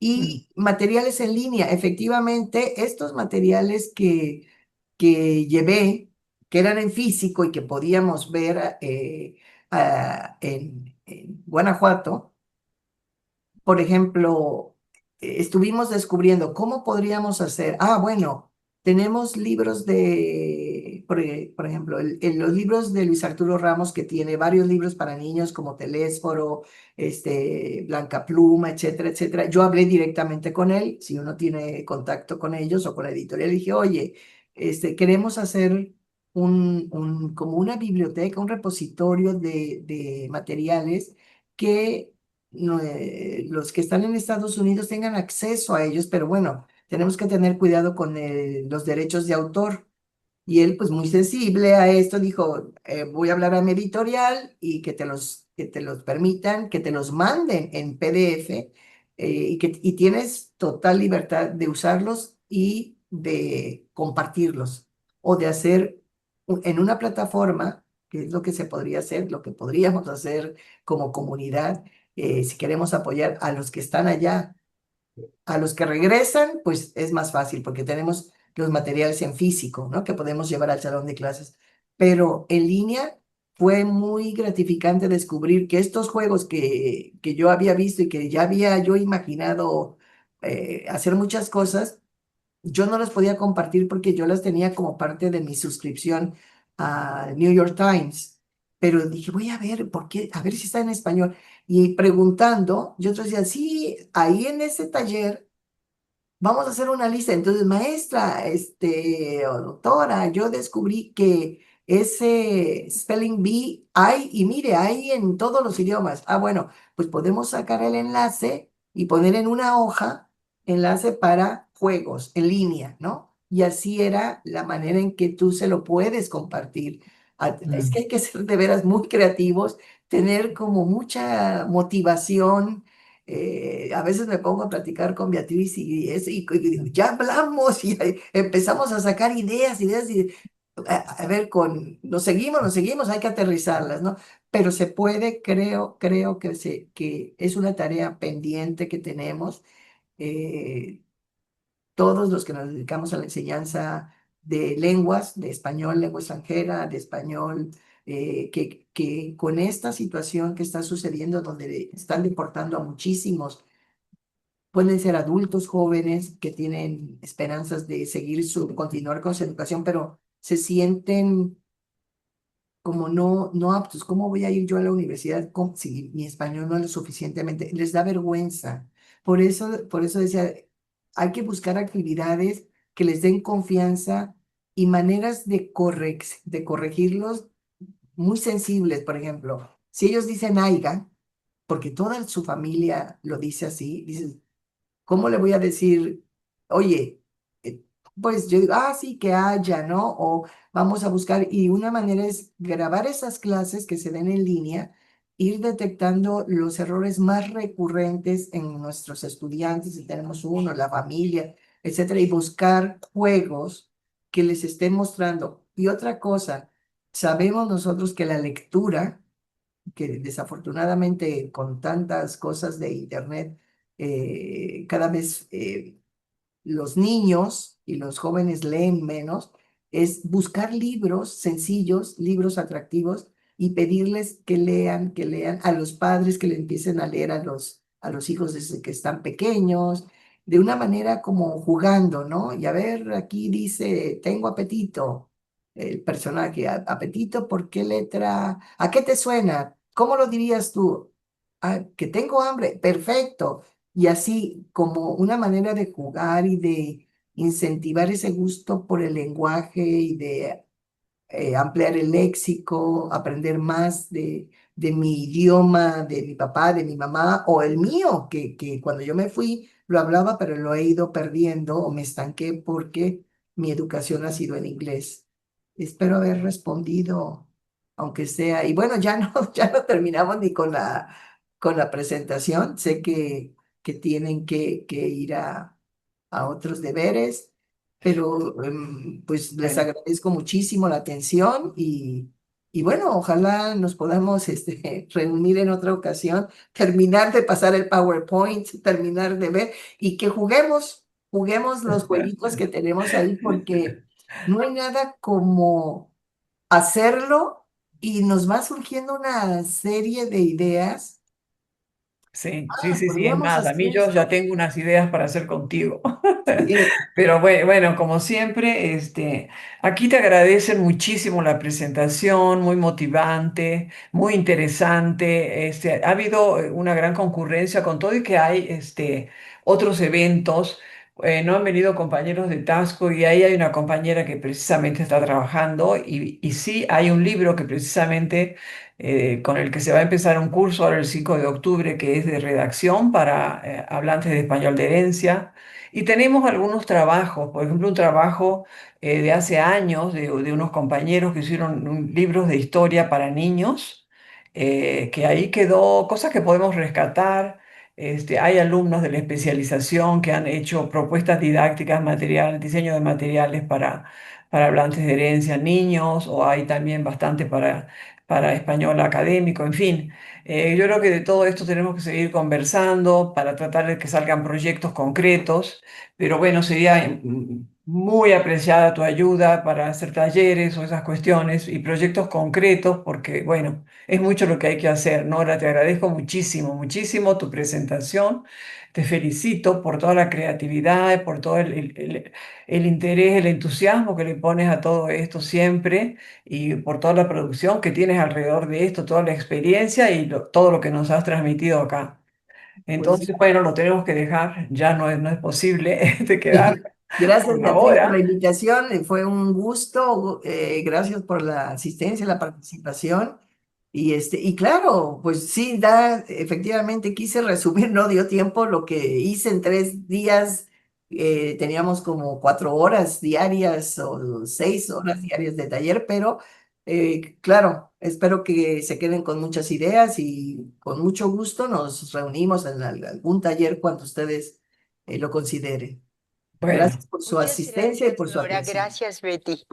[SPEAKER 1] Mm,
[SPEAKER 2] Y materiales en línea, efectivamente, estos materiales que llevé, que eran en físico y que podíamos ver en Guanajuato, por ejemplo, estuvimos descubriendo cómo podríamos hacer. Ah, bueno, tenemos libros por ejemplo, los libros de Luis Arturo Ramos, que tiene varios libros para niños como Telésforo, Blanca Pluma, etcétera, etcétera. Yo hablé directamente con él, si uno tiene contacto con ellos o con la editorial, dije, oye, queremos hacer como una biblioteca, un repositorio de materiales que los que están en Estados Unidos tengan acceso a ellos, pero bueno, tenemos que tener cuidado con los derechos de autor. Y él, pues muy sensible a esto, dijo, voy a hablar a mi editorial y que te los permitan, que te los manden en PDF y tienes total libertad de usarlos y de compartirlos o de hacer en una plataforma, que es lo que se podría hacer, lo que podríamos hacer como comunidad, si queremos apoyar a los que están allá. A los que regresan, pues es más fácil porque tenemos los materiales en físico, ¿no? Que podemos llevar al salón de clases. Pero en línea fue muy gratificante descubrir que estos juegos que yo había visto y que ya había yo imaginado hacer muchas cosas, yo no las podía compartir porque yo las tenía como parte de mi suscripción a New York Times. Pero dije, voy a ver, ¿por qué? A ver si está en español. Y preguntando, yo decía, sí, ahí en ese taller vamos a hacer una lista. Entonces, maestra, o doctora, yo descubrí que ese Spelling Bee hay, y mire, hay en todos los idiomas. Ah, bueno, pues podemos sacar el enlace y poner en una hoja enlace para juegos en línea, ¿no? Y así era la manera en que tú se lo puedes compartir. Es que
[SPEAKER 1] mm,
[SPEAKER 2] hay que ser de veras muy creativos, tener como mucha motivación. A veces me pongo a platicar con Beatriz y digo, ya hablamos y ahí empezamos a sacar ideas y a ver, nos seguimos, hay que aterrizarlas, ¿no? Pero se puede, creo que es una tarea pendiente que tenemos. eh, Todos los que nos dedicamos a la enseñanza de lenguas, de español, lengua extranjera, de español, que con esta situación que está sucediendo, donde están deportando a muchísimos, pueden ser adultos jóvenes que tienen esperanzas de continuar con su educación, pero se sienten como no aptos. ¿Cómo voy a ir yo a la universidad si mi español no es lo suficientemente? Les da vergüenza. Por eso decía, hay que buscar actividades que les den confianza y maneras de corregirlos muy sensibles. Por ejemplo, si ellos dicen aiga, porque toda su familia lo dice así, dices, ¿cómo le voy a decir, oye, pues yo digo, sí, que haya, ¿no? O vamos a buscar, y una manera es grabar esas clases que se den en línea, ir detectando los errores más recurrentes en nuestros estudiantes, si tenemos uno, la familia, etcétera, y buscar juegos que les estén mostrando. Y otra cosa, sabemos nosotros que la lectura, que desafortunadamente con tantas cosas de internet, cada vez los niños y los jóvenes leen menos, es buscar libros sencillos, libros atractivos y pedirles que lean a los padres, que le empiecen a leer a los hijos desde que están pequeños, de una manera como jugando, ¿no? Y a ver, aquí dice, tengo apetito. El personaje, apetito, ¿por qué letra? ¿A qué te suena? ¿Cómo lo dirías tú? Que tengo hambre, perfecto. Y así como una manera de jugar y de incentivar ese gusto por el lenguaje y de ampliar el léxico, aprender más de mi idioma, de mi papá, de mi mamá o el mío, que cuando yo me fui lo hablaba, pero lo he ido perdiendo o me estanqué porque mi educación ha sido en inglés. Espero haber respondido, aunque sea, y bueno, ya no, ya no terminamos ni con la presentación. Sé que tienen que ir a otros deberes. pero pues les
[SPEAKER 1] Bueno,
[SPEAKER 2] agradezco muchísimo la atención y bueno, ojalá nos podamos reunir en otra ocasión, terminar de pasar el PowerPoint, terminar de ver y que juguemos los jueguitos que tenemos ahí porque no hay nada como hacerlo y nos va surgiendo una serie de ideas.
[SPEAKER 1] sí, sí,
[SPEAKER 2] Ah,
[SPEAKER 1] sí, sí, es
[SPEAKER 2] podríamos
[SPEAKER 1] más, a
[SPEAKER 2] hacer
[SPEAKER 1] mí yo ya
[SPEAKER 2] esto.
[SPEAKER 1] tengo unas ideas para hacer contigo.
[SPEAKER 2] Sí,
[SPEAKER 1] Pero bueno, como siempre, aquí te agradecen muchísimo la presentación, muy motivante, muy interesante. Ha habido una gran concurrencia con todo y que hay otros eventos. No han venido compañeros de Tasco y ahí hay una compañera que precisamente está trabajando y sí hay un libro que precisamente con el que se va a empezar un curso ahora el 5 de octubre que es de redacción para hablantes de español de herencia. Y tenemos algunos trabajos, por ejemplo, un trabajo de hace años de unos compañeros que hicieron libros de historia para niños, que ahí quedó, cosas que podemos rescatar. Hay alumnos de la especialización que han hecho propuestas didácticas, material, diseño de materiales para hablantes de herencia, niños, o hay también bastante para español académico, en fin. Yo creo que de todo esto tenemos que seguir conversando para tratar de que salgan proyectos concretos, pero bueno, sería muy apreciada tu ayuda para hacer talleres o esas cuestiones y proyectos concretos, porque bueno, es mucho lo que hay que hacer. Nora, te agradezco muchísimo, muchísimo tu presentación. Te felicito por toda la creatividad, por todo el interés, el entusiasmo que le pones a todo esto siempre y por toda la producción que tienes alrededor de esto, toda la experiencia y todo lo que nos has transmitido acá.
[SPEAKER 2] pues
[SPEAKER 1] Entonces, bueno, lo tenemos que dejar, ya no es posible quedar
[SPEAKER 2] gracias,
[SPEAKER 1] por
[SPEAKER 2] Beatriz, por la
[SPEAKER 1] ahora.
[SPEAKER 2] invitación. Fue un gusto. Gracias por la asistencia, la participación. Y claro, pues sí, efectivamente quise resumir, no dio tiempo lo que hice en 3 días. Teníamos como 4 horas diarias o 6 horas diarias de taller, pero claro, espero que se queden con muchas ideas y con mucho gusto nos reunimos en algún taller cuando ustedes lo consideren.
[SPEAKER 1] Bueno,
[SPEAKER 2] Gracias por su
[SPEAKER 5] Muchas
[SPEAKER 2] asistencia y
[SPEAKER 5] gracias,
[SPEAKER 2] por su
[SPEAKER 5] Nora.
[SPEAKER 2] atención.
[SPEAKER 5] Gracias, Betty.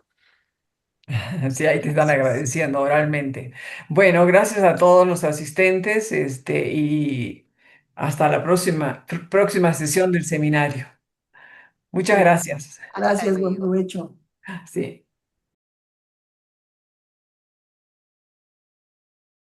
[SPEAKER 1] sí, ahí te están
[SPEAKER 5] Gracias.
[SPEAKER 1] agradeciendo oralmente. Bueno, gracias a todos los asistentes, y hasta la próxima sesión del seminario. Muchas
[SPEAKER 2] Sí.
[SPEAKER 1] gracias.
[SPEAKER 5] Hasta
[SPEAKER 2] Gracias, buen
[SPEAKER 5] luego.
[SPEAKER 2] provecho.
[SPEAKER 1] Sí.